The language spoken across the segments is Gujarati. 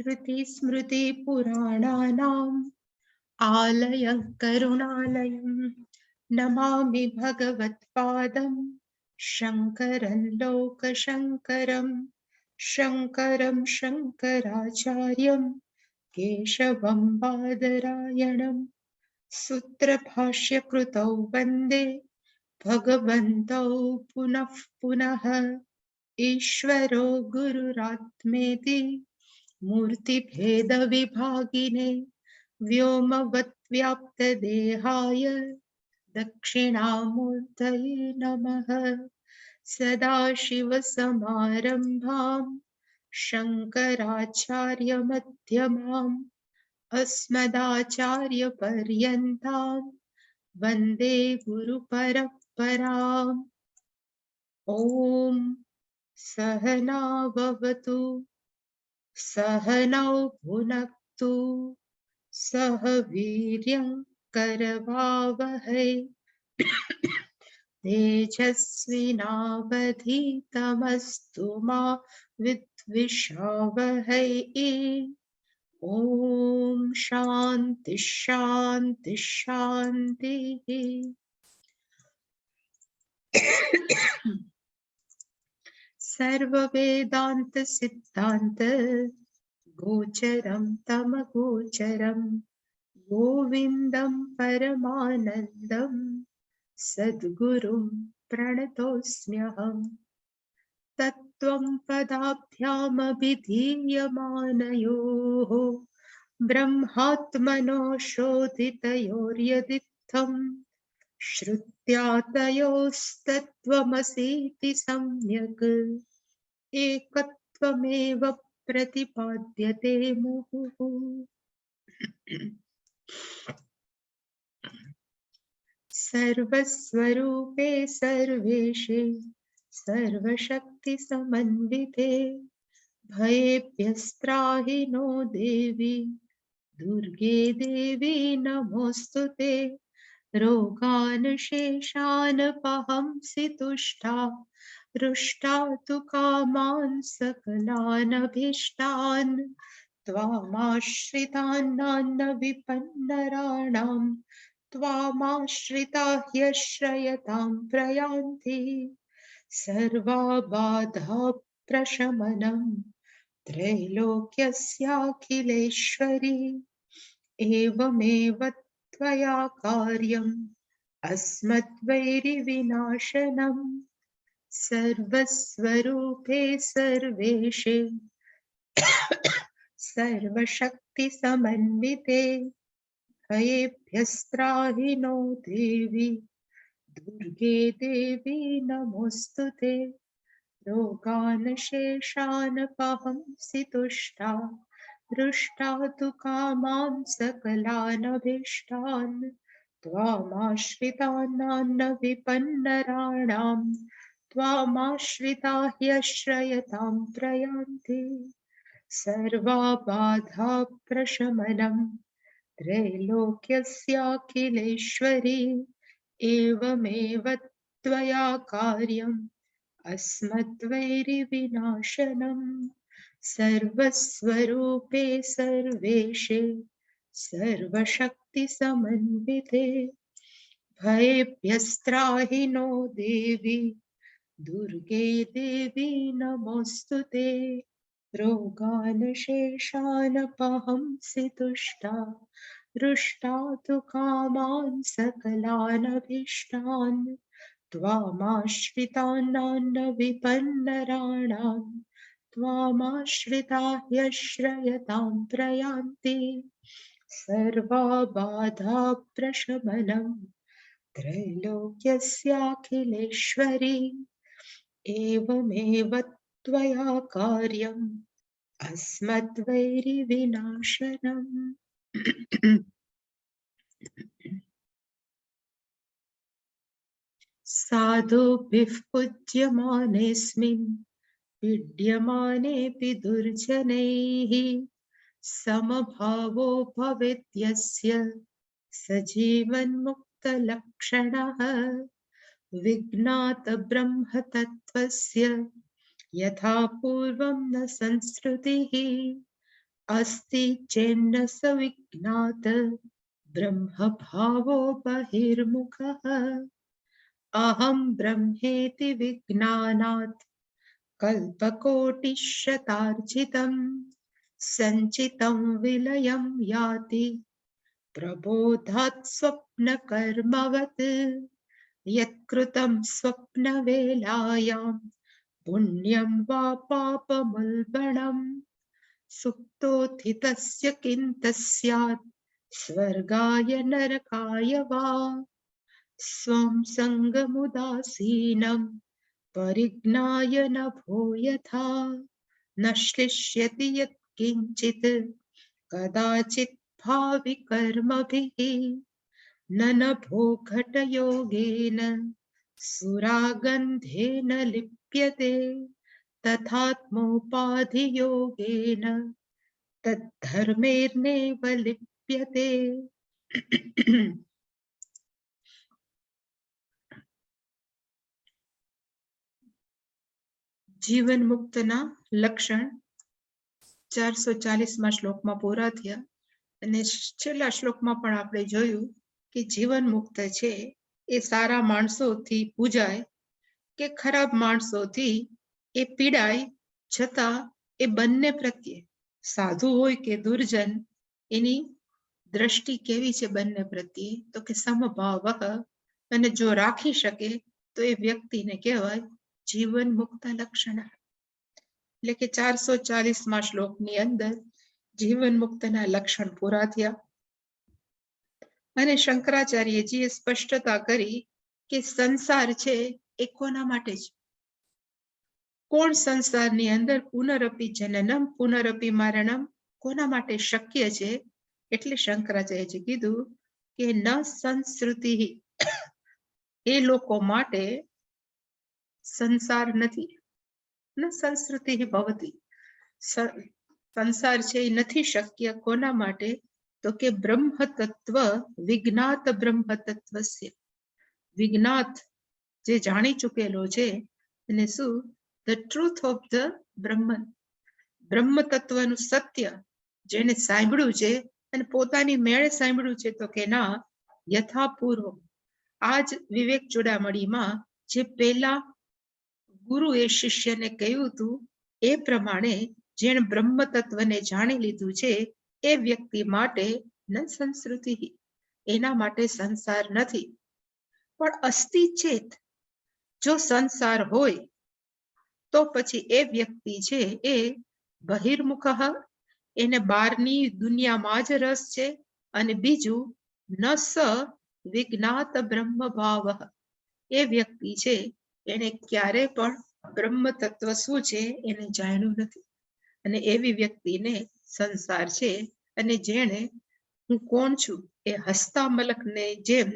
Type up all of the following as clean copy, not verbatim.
श्रुतिस्मृतिपुराणानाम् आलयं करुणालयं नमामि भगवत्पादं शङ्करं लोकशङ्करं शङ्करं शङ्कराचार्यं केशवं बादरायणं सूत्रभाष्यकृतौ वन्दे भगवन्तौ पुनः पुनः ईश्वरो गुरुरात्मेति मूर्तिभेदविभागिने व्योमवद्व्याप्तदेहाय दक्षिणामूर्तये नमः। सदाशिवसमारम्भां शङ्कराचार्यमध्यमाम् अस्मदाचार्यपर्यन्तां वन्दे गुरुपरम्पराम्। ॐ सहना भवतु सहनौ भुनक्तु सह वीर्यं करवावहै तेजस्विनावधीतमस्तु मा विद्विषावहै। ॐ शान्ति शान्ति शान्तिः। सर्ववेदान्त सिद्धान्त गोचरं तमगोचरं गोविन्दं परमानन्दं सद्गुरुं प्रणतोऽस्म्यहम्। तत्त्वं पदाभ्यामभिधीयमानयोः ब्रह्मात्मनो शोधितयोर्यदित्थं श्रुत्या तयोस्तत्त्वमसीति सम्यक् एकत्वमेव प्रतिपाद्यते मुहुः। सर्वस्वरूपे सर्वेशे सर्वशक्तिसमन्विते भयेभ्यस्त्राहि नो देवी दुर्गे देवी नमोऽस्तुते। रोगान् शेषान् पहंसि तुष्टा रुष्टा तु कामान् सकलान् अभीष्टान् त्वामाश्रितान् विपन्नराणां त्वामाश्रिता ह्यश्रयतां प्रयान्ति। सर्वा बाधा प्रशमनं त्रैलोक्यस्याखिलेश्वरी एवमेव त्वया कार्यम् अस्मद्वैरिविनाशनम्। सर्वस्वरूपे सर्वेशे सर्वशक्तिसमन्विते भयेभ्यस्त्राहि नो देवी दुर्गे देवी नमोऽस्तुते। रोगान् शेषान् पहंसि तुष्टा रुष्टा तु कामान् सकलान् अभीष्टान् त्वामाश्रितान् विपन्नराणां त्वामाश्रिता ह्यश्रयतां प्रयान्ति। सर्वा बाधा प्रशमनं त्रैलोक्यस्याखिलेश्वरी एवमेव त्वया कार्यम् अस्मद्वैरिविनाशनम्। सर्वस्वरूपे सर्वेशे सर्वशक्तिसमन्विते भयेभ्यस्त्राहि नो देवी दुर्गे देवी नमोऽस्तुते। रोगान् शेषान् पहंसि तुष्टा रुष्टा तु कामान् सकलान् अभीष्टान् त्वामाश्रितान् विपन्नराणां त्वामाश्रिता ह्यश्रयतां प्रयान्ति। सर्वा बाधा प्रशमनं त्रैलोक्यस्याखिलेश्वरी एवमेव त्वया कार्यम् अस्मद्वैरिविनाशनम्। साधुभिः पूज्यमानेऽस्मिन् पीड्यमानेऽपि दुर्जनैः समभावो भवेत् यस्य स जीवन्मुक्तलक्षणः। विज्ञातब्रह्मतत्त्वस्य यथा पूर्वं न संसृतिः अस्ति चेन्न स विज्ञात ब्रह्म भावो बहिर्मुखः अहं ब्रह्मेति विज्ञानात् कल्पकोटिशतार्जितं सञ्चितं विलयं याति प्रबोधात् स्वप्नकर्मवत् यत्कृतं स्वप्नवेलायां पुण्यं वा पापमुल्बणम् सुप्तोत्थितस्य किं तस्यात् स्वर्गाय नरकाय वा स्वं सङ्गमुदासीनं परिज्ञाय नभो यथा न श्लिष्यति यत्किञ्चित् कदाचित् भावि कर्मभिः न नभो घटयोगेन सुरागन्धेन लिप्यते तथात्मोपाधियोगेन तद्धर्मेर्नेव लिप्यते। જીવન મુક્તના લક્ષણ 440માં શ્લોકમાં પૂરા થયા અને છેલ્લા શ્લોકમાં પણ આપણે જોયું કે જીવન મુક્ત છે એ સારા માણસોથી પૂજાય કે ખરાબ માણસોથી એ પીડાય છતાં એ બંને પ્રત્યે સાધુ હોય કે દુર્જન એની દ્રષ્ટિ કેવી છે બંને પ્રત્યે તો કે સમભાવ અને જો રાખી શકે તો એ વ્યક્તિને કહેવાય જીવન મુક્ત લક્ષણ એટલે કે 440માં શ્લોકની અંદર જીવન મુક્તના લક્ષણ પૂરા થયા અને શંકરાચાર્યજીએ સ્પષ્ટતા કરી કે સંસાર છે એ કોના માટે છે કોણ સંસારની અંદર પુનરપી જનનમ પુનરપી મરણમ કોના માટે શક્ય છે એટલે શંકરાચાર્યજી કીધું કે ન સંસ્કૃતિ એ લોકો માટે સંસાર નથી ન સંસ્કૃતિ ભવતી સંસાર છે એ નથી શક્ય કોના માટે તો કે બ્રહ્મ તત્વ વિજ્ઞાત બ્રહ્મ તત્વસ્ય વિજ્ઞાત જે જાણી ચૂકેલો છે અને શું ધ ટ્રુથ ઓફ ધ બ્રહ્મન બ્રહ્મ તત્વનું સત્ય જેને સાંભળ્યું છે અને પોતાની મેળે સાંભળ્યું છે તો કે ના યથાપૂર્વ આજ વિવેક ચૂડામણીમાં જે પેલા ગુરુએ શિષ્યને કહ્યું હતું એ પ્રમાણે જેણે બ્રહ્મ તત્વને જાણી લીધું છે એ વ્યક્તિ માટે ન સંસ્કૃતિ એના માટે સંસાર નથી પણ અસ્તિ ચેત જો સંસાર હોય તો પછી એ વ્યક્તિ છે એ બહિર્મુખ એને બહારની દુનિયામાં જ રસ છે અને બીજું ન સ વિજ્ઞાત બ્રહ્મ ભાવ એ વ્યક્તિ છે એને ક્યારે પણ બ્રહ્મ તત્વ શું છે એને જાણ્યું નથી અને એવી વ્યક્તિને સંસાર છે અને જેણે હું કોણ છું એ હસ્તા મલકને જેમ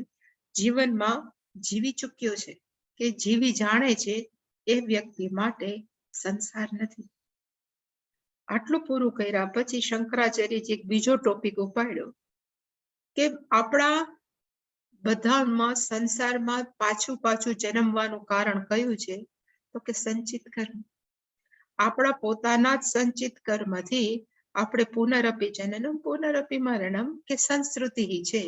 જીવનમાં જીવી ચૂક્યો છે કે જીવી જાણે છે એ વ્યક્તિ માટે સંસાર નથી આટલું પૂરું કર્યા પછી શંકરાચાર્યજી એક બીજો ટોપિક ઉપાડ્યો કે આપણા બધામાં સંસારમાં પાછું પાછું જન્મવાનું કારણ કયું છે તો કે સંચિત કર્મ આપણા પોતાના જ સંચિત કર્મથી આપણે પુનરપી જનનમ પુનરપી મરણમ કે સંસ્કૃતિ છે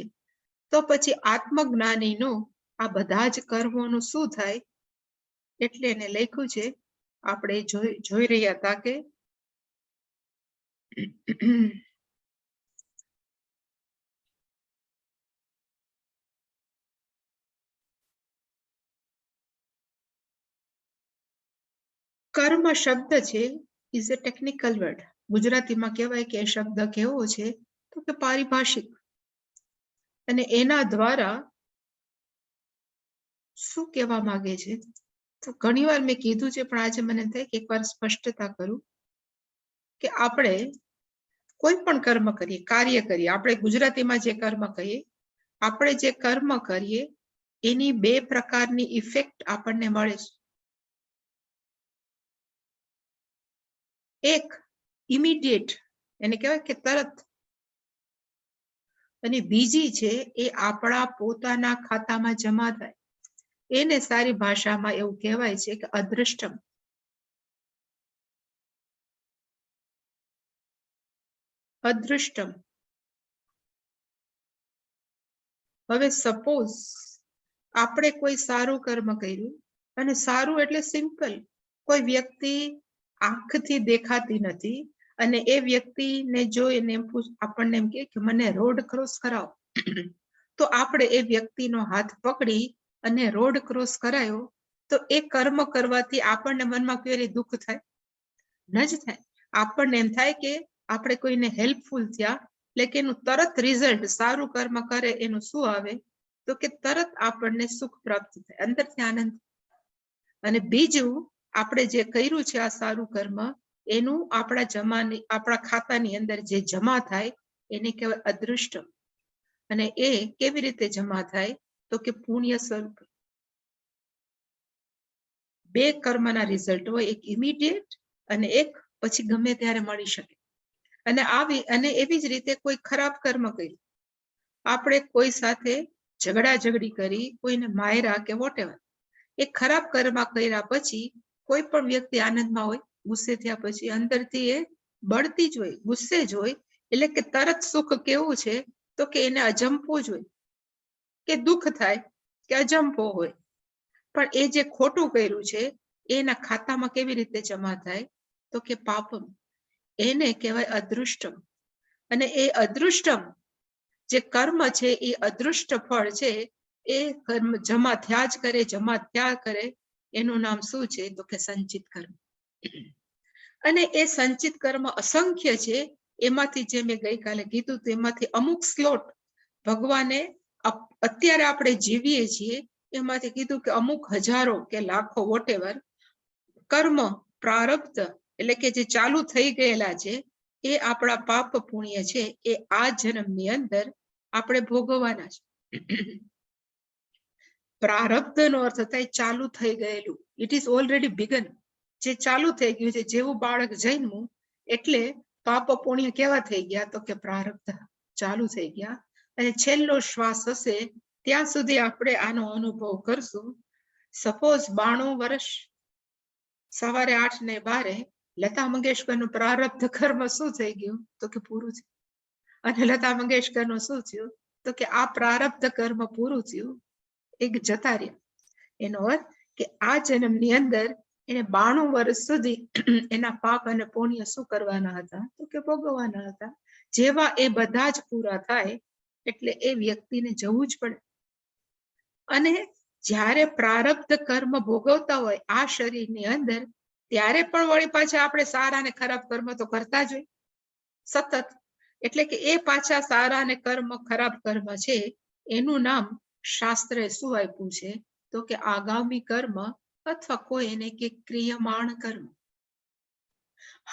તો પછી આત્મજ્ઞાનીનું આ બધા જ કર્મોનું શું થાય એટલે એને લખ્યું છે આપણે જોઈ રહ્યા હતા કે કર્મ શબ્દ છે ઇઝ અ ટેકનિકલ વર્ડ ગુજરાતીમાં કહેવાય કે એ શબ્દ કેવો છે તો કે પારિભાષિક અને એના દ્વારા શું કહેવા માંગે છે તો ઘણીવાર મેં કીધું છે પણ આજે મને થાય કે એકવાર સ્પષ્ટતા કરું કે આપણે કોઈ પણ કર્મ કરીએ કાર્ય કરીએ આપણે ગુજરાતીમાં જે કર્મ કહીએ આપણે જે કર્મ કરીએ એની બે પ્રકારની ઇફેક્ટ આપણને મળે છે એક ઇમિડિયેટ એને કહેવાય કે તરત અને બીજી છે એ આપણા પોતાના ખાતામાં જમા થાય એને સારી ભાષામાં એવું કહેવાય છે કે અદૃષ્ટમ અદૃષ્ટમ. હવે સપોઝ આપણે કોઈ સારું કર્મ કર્યું, અને સારું એટલે સિમ્પલ, કોઈ વ્યક્તિ આંખથી દેખાતી નથી અને એ વ્યક્તિને જોઈને આપણને એમ કે મને રોડ ક્રોસ કરાવો, તો આપણે એ વ્યક્તિનો હાથ પકડી અને રોડ ક્રોસ કરાયો, તો એ કર્મ કરવાથી આપણને મનમાં કેવી દુઃખ થાય? ન જ થાય. આપણને એમ થાય કે આપણે કોઈને હેલ્પફુલ થયા, એટલે કે એનું તરત રિઝલ્ટ, સારું કર્મ કરે એનું શું આવે? તો કે તરત આપણને સુખ પ્રાપ્ત થાય, અંદરથી આનંદ. અને બીજું, આપણે જે કર્યું છે આ સારું કર્મ, એનું આપણા ખાતાની અંદર જે જમા થાય એને કહેવાય અદૃષ્ટ. અને એ કેવી રીતે જમા થાય? તો કે પુણ્ય સ્વરૂપ. બે કર્મના રિઝલ્ટ હોય, એક ઇમિડિયેટ અને એક પછી ગમે ત્યારે મળી શકે. અને એવી જ રીતે કોઈ ખરાબ કર્મ કર્યું, આપણે કોઈ સાથે ઝઘડા ઝઘડી કરી, કોઈને માર્યા કે વોટેવર, એ ખરાબ કર્મ કર્યા પછી કોઈ પણ વ્યક્તિ આનંદમાં હોય, ગુસ્સે થયા પછી અંદરથી એ બળતી જ હોય, ગુસ્સે જ હોય, એટલે કે તરત સુખ કેવું છે? તો કે એને અજંપો જ હોય, કે દુઃખ થાય કે અજંપો હોય. પણ એ જે ખોટું કર્યું છે એના ખાતામાં કેવી રીતે જમા થાય? તો કે પાપમ. એને કહેવાય અદૃષ્ટમ. અને એ અદૃષ્ટમ જે કર્મ છે એ અદૃષ્ટ ફળ છે, એ કર્મ જમા થયા જ કરે, જમા થયા કરે. એનું નામ શું છે? તો કે સંચિત કર્મ. અને એ સંચિત કર્મ અસંખ્ય છે. એમાંથી જે મેં ગઈકાલે કીધું તેમાંથી અમુક સ્લોટ ભગવાને અત્યારે આપણે જીવીએ છીએ એમાંથી કીધું કે અમુક હજારો કે લાખો વોટેવર કર્મ પ્રારબ્ધ, એટલે કે જે ચાલુ થઈ ગયેલા છે, એ આપણા પાપ પુણ્ય છે, એ આ જન્મની અંદર આપણે ભોગવવાના છે. પ્રારબ્ધ નો અર્થ થાય ચાલુ થઈ ગયેલું. It is already began. જે ચાલુ થઈ ગયું છે, જેવું બાળક જન્મ્યું એટલે પાપ પુણ્ય કેવા થઈ ગયા? તો કે પ્રારબ્ધ ચાલુ થઈ ગયા. અને છેલ્લો શ્વાસ હશે ત્યાં સુધી આપણે આનો અનુભવ કરશું. સપોઝ 92 વર્ષ, સવારે 8 ને 12 લતા મંગેશકરનું પ્રારબ્ધ કર્મ શું થઈ ગયું? તો કે પૂરું છે. અને લતા મંગેશકરનું શું થયું? તો કે આ પ્રારબ્ધ કર્મ પૂરું થયું, એક જતા રહ્યા. એનો અર્થ કે આ જન્મની અંદર એને 92 વર્ષ સુધી એના પાપ અને પુણ્ય શું કરવાના હતા? તો કે ભોગવવાના હતા. જેવા એ બધા જ પૂરા થાય એટલે એ વ્યક્તિને જવું જ પડે. અને જ્યારે પ્રારબ્ધ કર્મ ભોગવતા હોય આ શરીરની અંદર, ત્યારે પણ વળી પાછા આપણે સારા અને ખરાબ કર્મ તો કરતા જ હોય સતત. એટલે કે એ પાછા સારા અને ખરાબ કર્મ છે, એનું નામ શાસ્ત્રે શું આપ્યું છે? તો કે આગામી કર્મ, અથવા કોઈ એને કે ક્રિયમાણ કર્મ.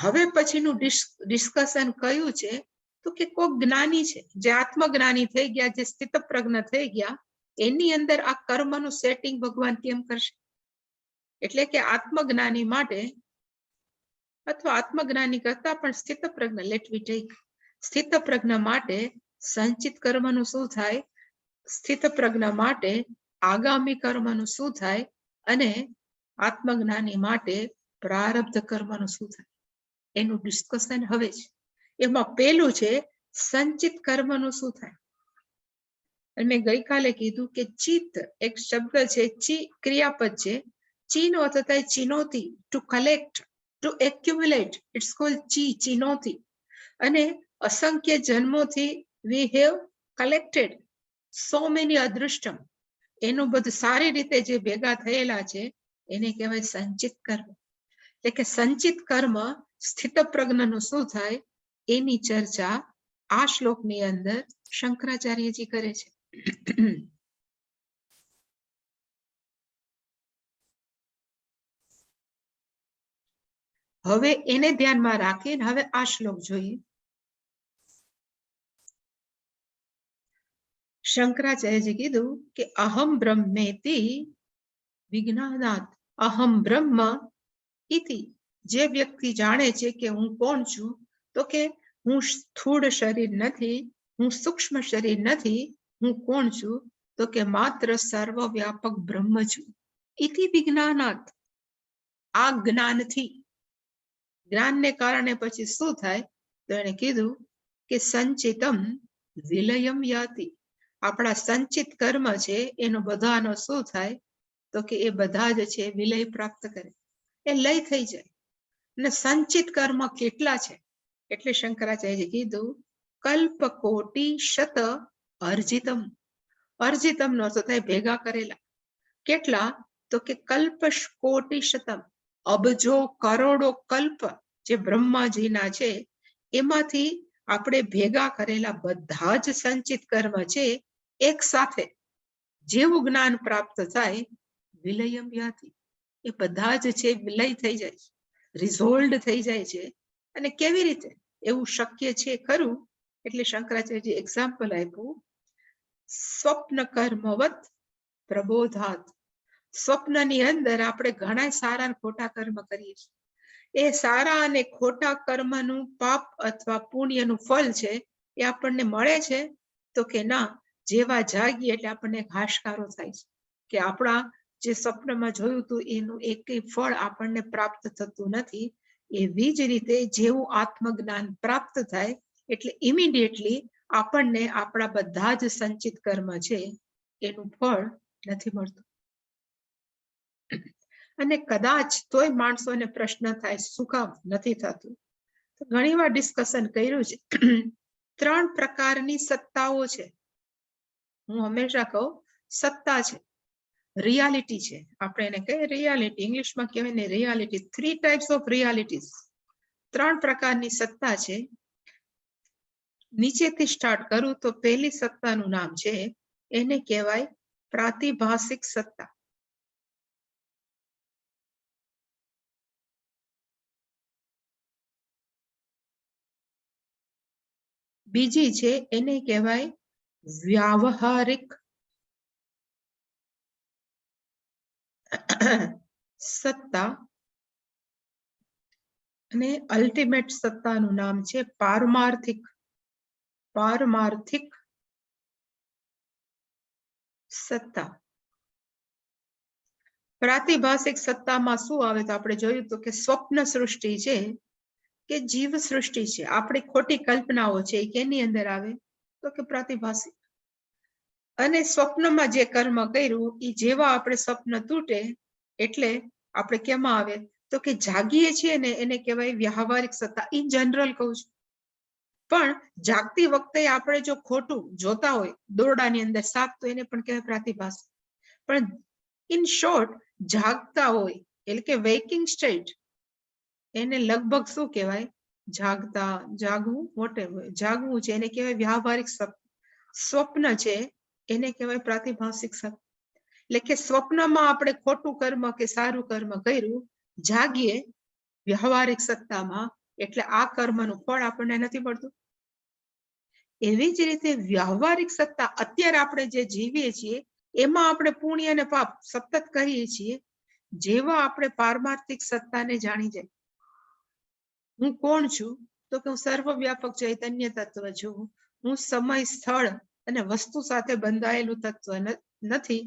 હવે પછીનું ડિસ્કશન કયું છે? તો કે કોઈ જ્ઞાની છે, જે આત્મજ્ઞાની થઈ ગયા, જે સ્થિત પ્રજ્ઞ થઈ ગયા, એની અંદર આ કર્મનું સેટિંગ ભગવાન કેમ કરશે? એટલે કે આત્મજ્ઞાની માટે, અથવા આત્મજ્ઞાની કરતા પણ સ્થિત પ્રજ્ઞ, લેટ વી ટેક, સ્થિત પ્રજ્ઞ માટે સંચિત કર્મનું શું થાય? સ્થિત પ્રજ્ઞ માટે આગામી કર્મનું શું થાય? અને આત્મજ્ઞાની માટે પ્રારબ્ધ કર્મનું શું થાય? એનું ડિસ્કશન હવે છે. એમાં પેલું છે સંચિત કર્મનું શું થાય? અને મેં ગઈકાલે કીધું કે ચિત્ત એક શબ્દ છે, ચી ક્રિયાપદ છે. ચીનો અર્થ થાય ચિનોતી, to collect, to accumulate. It's called ચિનોતી. અને અસંખ્ય જન્મોથી we have collected so many અદૃષ્ટમ. એનું બધું સારી રીતે જે ભેગા થયેલા છે એને કહેવાય સંચિત કર્મ. એટલે કે સંચિત કર્મ સ્થિત પ્રજ્ઞનું શું થાય એની ચર્ચા આ શ્લોકની અંદર શંકરાચાર્યજી કરે છે. હવે એને ધ્યાનમાં રાખીને હવે આ શ્લોક જોઈએ. શંકરાચાર્યજી કીધું કે અહમ બ્રહ્મેતિ વિજ્ઞાનાત અહમ બ્રહ્મ ઇતિ. જે વ્યક્તિ જાણે છે કે હું કોણ છું, તો કે હું સ્થૂળ શરીર નથી, હું સૂક્ષ્મ શરીર નથી, હું કોણ છું? તો કે માત્ર સર્વવ્યાપક બ્રહ્મ છું. ઇતિ વિજ્ઞાનાત, આ જ્ઞાનથી, જ્ઞાનને કારણે પછી શું થાય? તો એને કીધું કે સંચિતમ વિલયમ યાતિ. આપણા સંચિત કર્મ છે એનો બધાનો શું થાય? તો કે એ બધા જ છે વિલય પ્રાપ્ત કરે, એ લય થઈ જાય. અને સંચિત કર્મ કેટલા છે? એટલે શંકરાચાર્યએ કીધું કલ્પ કોટી શત અર્જિતમ. અર્જિતમ નો અર્થ થાય ભેગા કરેલા. કેટલા? તો કે કલ્પ કોટી શતમ, અબજો કરોડો કલ્પ જે બ્રહ્માજીના છે એમાંથી આપણે ભેગા કરેલા બધા જ સંચિત કર્મ છે એક સાથે જેવું જ્ઞાન પ્રાપ્ત થાય વિલયમ યાતિ, એ બધા જ છે વિલય થઈ જાય છે, રિઝોલ્ડ થઈ જાય છે. અને કેવી રીતે એવું શક્ય છે ખરું? એટલે શંકરાચાર્યજી એક્ઝામ્પલ આપ્યું, સ્વપ્ન કર્મવત પ્રબોધાત. સ્વપ્નની અંદર આપણે ઘણા સારા અને ખોટા કર્મ કરીએ છીએ. એ સારા અને ખોટા કર્મનું પાપ અથવા પુણ્યનું ફળ છે એ આપણને મળે છે? તો કે ના. જેવા જાગીએ એટલે આપણને હાશકારો થાય છે કે આપણા જે સ્વપ્નમાં જોયું હતું એનું એક ફળ આપણને પ્રાપ્ત થતું નથી. એવી જ રીતે જેવું આત્મજ્ઞાન પ્રાપ્ત થાય એટલે ઇમિડિયેટલી આપણને આપણા બધા જ સંચિત કર્મ છે એનું ફળ નથી મળતું. અને કદાચ તોય માણસોને પ્રશ્ન થાય શું કામ નથી થતું? તો ઘણી વાર ડિસ્કશન કર્યું છે. 3 પ્રકારની સત્તાઓ છે. હું હંમેશા કહું સત્તા છે, રિયાલિટી છે. આપણે એને કહીએ રિયાલિટી, ઇંગ્લિશમાં કહેવાય ને રિયાલિટી. 3 types of realities. 3 પ્રકારની સત્તા છે. નીચેથી સ્ટાર્ટ કરું તો પહેલી સત્તાનું નામ છે એને કહેવાય પ્રાતિભાષિક સત્તા. બીજી છે એને કહેવાય વ્યાવહારિક સત્તા. અને અલ્ટિમેટ સત્તાનું નામ છે પારમાર્થિક સત્તા. પ્રાતિભાષિક સત્તામાં શું આવે તો આપણે જોયું તો કે સ્વપ્ન સૃષ્ટિ છે કે જીવ સૃષ્ટિ છે, આપણી ખોટી કલ્પનાઓ છે એ કેની અંદર આવે તો કે પ્રાતિભાષિક. અને સ્વપ્નમાં જે કર્મ કર્યું એ જેવા આપણે સ્વપ્ન તૂટે એટલે આપણે કેમાં આવે તો કે જાગીએ છીએ ને એને કહેવાય વ્યવહારિક સત્તા. ઇન જનરલ કહું છું, પણ જાગતી વખતે આપણે જો ખોટું જોતા હોય દોરડાની અંદર સાપ તો એને પણ કહેવાય પ્રાતિભાષિક. પણ ઇન શોર્ટ જાગતા હોય એટલે કે વેકિંગ સ્ટેટ એને લગભગ શું કહેવાય? જાગતા, જાગવું, મોટે જાગવું છે એને કહેવાય વ્યવહારિક સ્વપ્ન છે એને કહેવાય પ્રાતિભાષિક સત્તા. એટલે કે સ્વપ્નમાં આપણે ખોટું કર્મ કે સારું કર્મ કર્યું, જાગીએ વ્યવહારિક સત્તામાં એટલે આ કર્મનું ફળ આપણને નથી મળતું. એવી જ રીતે વ્યવહારિક સત્તા અત્યારે આપણે જે જીવીએ છીએ એમાં આપણે પુણ્ય અને પાપ સતત કરીએ છીએ. જેવા આપણે પારમાર્થિક સત્તાને જાણી જાય, હું કોણ છું તો કે હું સર્વવ્યાપક ચૈતન્ય તત્વ છું, હું સમય, સ્થળ અને વસ્તુ સાથે બંધાયેલું તત્વ નથી,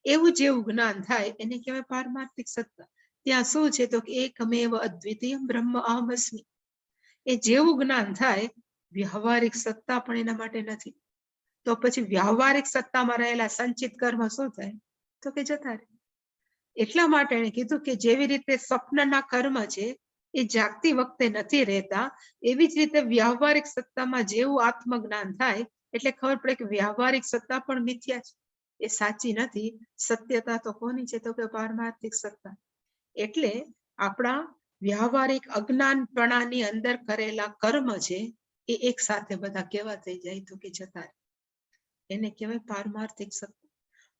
એવું જેવું જ્ઞાન થાય એને કહેવાય પારમાર્થિક સત્તા. ત્યાં શું છે તો કે એકમેવ અદ્વિતીય બ્રહ્મ અહમસ્મિ. એ જેવું જ્ઞાન થાય વ્યવહારિક સત્તા પણ એના માટે નથી. તો પછી વ્યવહારિક સત્તામાં રહેલા સંચિત કર્મ શું થાય તો કે જતા રહે. એટલા માટે એને કીધું કે જેવી રીતે સ્વપ્નના કર્મ છે એ જાગતી વખતે નથી રહેતા, એવી જ રીતે વ્યવહારિક સત્તામાં જેવું આત્મજ્ઞાન થાય એટલે ખબર પડે કે વ્યવહારિક સત્તા પણ મિથ્યા છે, એ સાચી નથી. સત્યતા તો કોની છે તો કે પારમાર્થિક સત્તા. એટલે આપણા વ્યવહારિક અજ્ઞાનપણાની અંદર કરેલા કર્મ છે એ એક સાથે બધા કેવા થઈ જાય તો કે જતા રહે. એને કહેવાય પારમાર્થિક સત્તા.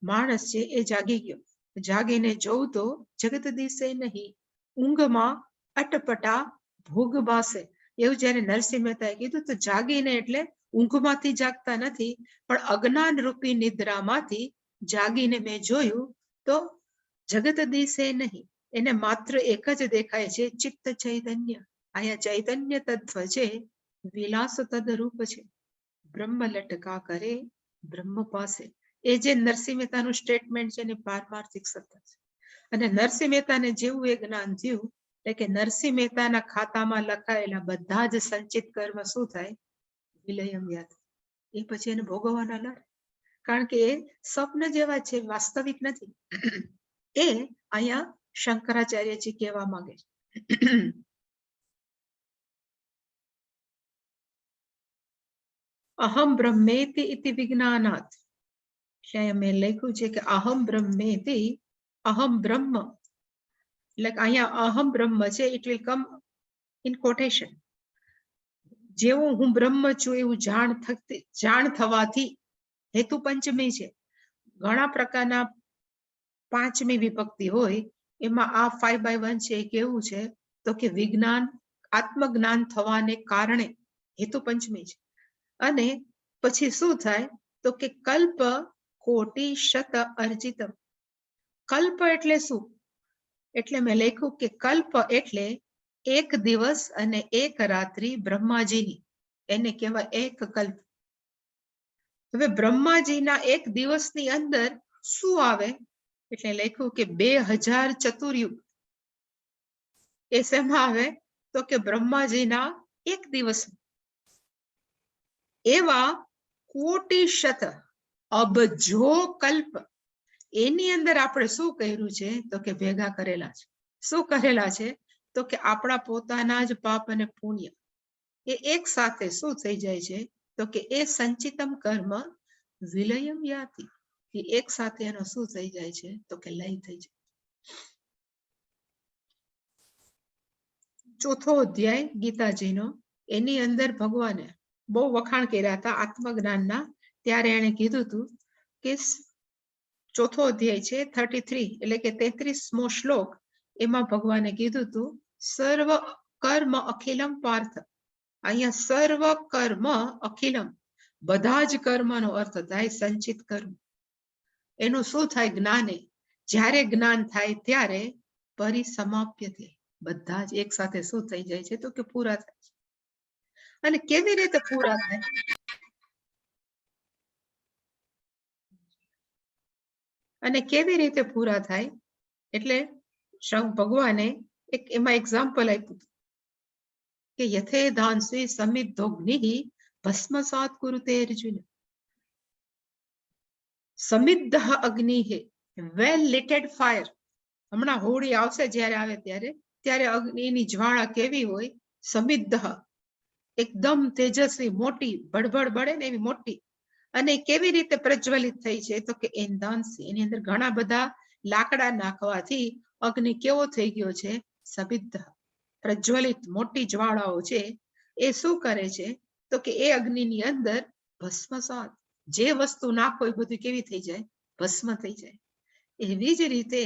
માણસ છે એ જાગી ગયો, જાગીને જોઉં તો જગત દિશે નહીં, ઊંઘમાં અટપટા ભોગ બાસે. એવું જયારે નરસિંહ મહેતાએ કીધું તો જાગીને એટલે ઊંઘમાંથી જાગતા નથી, પણ અજ્ઞાન રૂપી નિદ્રામાંથી જાગીને મેં જોયું તો જગત દિશે નહીં, એને માત્ર એક જ દેખાય છે ચિત્ત ચૈતન્ય. અહીંયા ચૈતન્ય તત્વ છે વિલાસ તદરૂપ છે, બ્રહ્મ લટકા કરે બ્રહ્મ પાસે. એ જે નરસિંહ મહેતાનું સ્ટેટમેન્ટ છે ને પારમાર્થિક સત્તા છે. અને નરસિંહ મહેતાને જેવું એ જ્ઞાન થયું એટલે કે નરસિંહ મહેતાના ખાતામાં લખાયેલા બધા જ સંચિત કર્મ શું થાય વિલયમ યાત, એ પછી એને ભોગવવાના લડ, કારણ કે એ સ્વપ્ન જેવા છે, વાસ્તવિક નથી. એ અહીંયા શંકરાચાર્યજી કહેવા માંગે છે. અહમ બ્રહ્મેતિ ઇતિ વિજ્ઞાનાત, એટલે અહીંયા મેં લખ્યું છે કે અહમ બ્રહ્મેતિ, અહમ બ્રહ્મ, એટલે અહીંયા અહમ બ્રહ્મ છે, it will come in quotation. જેવું હું બ્રહ્મ છું એવું જાણ થવાથી, હેતુ પંચમી છે. ઘણા પ્રકારના પાંચમી વિભક્તિ હોય, એમાં આ 5/1 છે એ કેવું છે તો કે વિજ્ઞાન, આત્મજ્ઞાન થવાને કારણે હેતુ પંચમી છે. અને પછી શું થાય તો કે કલ્પ કોટી શત અર્જિતમ. કલ્પ એટલે શું? એટલે મેં લખ્યું કે કલ્પ એટલે એક દિવસ અને એક રાત્રિ બ્રહ્માજીની, એને કહેવાય એક કલ્પ. હવે બ્રહ્માજીના એક દિવસની અંદર શું આવે? એટલે લખ્યું કે 2000 ચતુર્યુગ. એ શેમાં આવે તો કે બ્રહ્માજીના એક દિવસ. એવા કોટી શત અબજો કલ્પ, એની અંદર આપણે શું કર્યું છે તો કે ભેગા કરેલા છે. શું કરેલા છે તો કે આપણા પોતાના જ પાપ અને પુણ્ય એ એક સાથે શું થઈ જાય છે તો કે એ સંચિતમ કર્મ વિલયમ યાતિ, એ એક સાથે એનો શું થઈ જાય છે તો કે લય થઈ જાય. ચોથો અધ્યાય ગીતાજીનો, એની અંદર ભગવાને બહુ વખાણ કર્યા હતા આત્મજ્ઞાનના. ત્યારે એને કીધું હતું કે ચોથો અધ્યાય છે 33, એટલે કે 33મો શ્લોક, એમાં ભગવાને કીધું હતું સર્વ કર્મ અખિલમ પાર્થ. અહીંયા સર્વ કર્મ અખિલમ, બધા જ કર્મનો અર્થ થાય સંચિત કર્મ. એનું શું થાય? જ્ઞાને, જ્યારે જ્ઞાન થાય ત્યારે પરિસમાપ્ય થાય, બધા જ એક સાથે શું થઈ જાય છે તો કે પૂરા થાય છે. અને કેવી રીતે પૂરા થાય? અને કેવી રીતે પૂરા થાય? એટલે ભગવાને એક એમાં એક્ઝામ્પલ આપ્યું કે યથે ધાંસી સમિદ્ધોગ્નિ ભસ્મસાત કુરુતે અર્જુન. સમિદ્ધ અગ્નિ હે, વેલ લિટેડ ફાયર. હમણાં હોળી આવશે, જ્યારે આવે ત્યારે અગ્નિની જ્વાળા કેવી હોય? સમિદ્ધ, એકદમ તેજસ્વી, મોટી, બળબડ બળે ને એવી મોટી. અને કેવી રીતે પ્રજ્વલિત થઈ છે તો કે એની અંદર ઘણા બધા લાકડા નાખવાથી અગ્નિ કેવો થઈ ગયો છે? સમિદ્ધ, પ્રજ્વલિત, મોટી જ્વાળાઓ છે. એ શું કરે છે તો કે એ અગ્નિની અંદર ભસ્મસાત, જે વસ્તુ નાખો એ બધું કેવી થઈ જાય? ભસ્મ થઈ જાય. એવી જ રીતે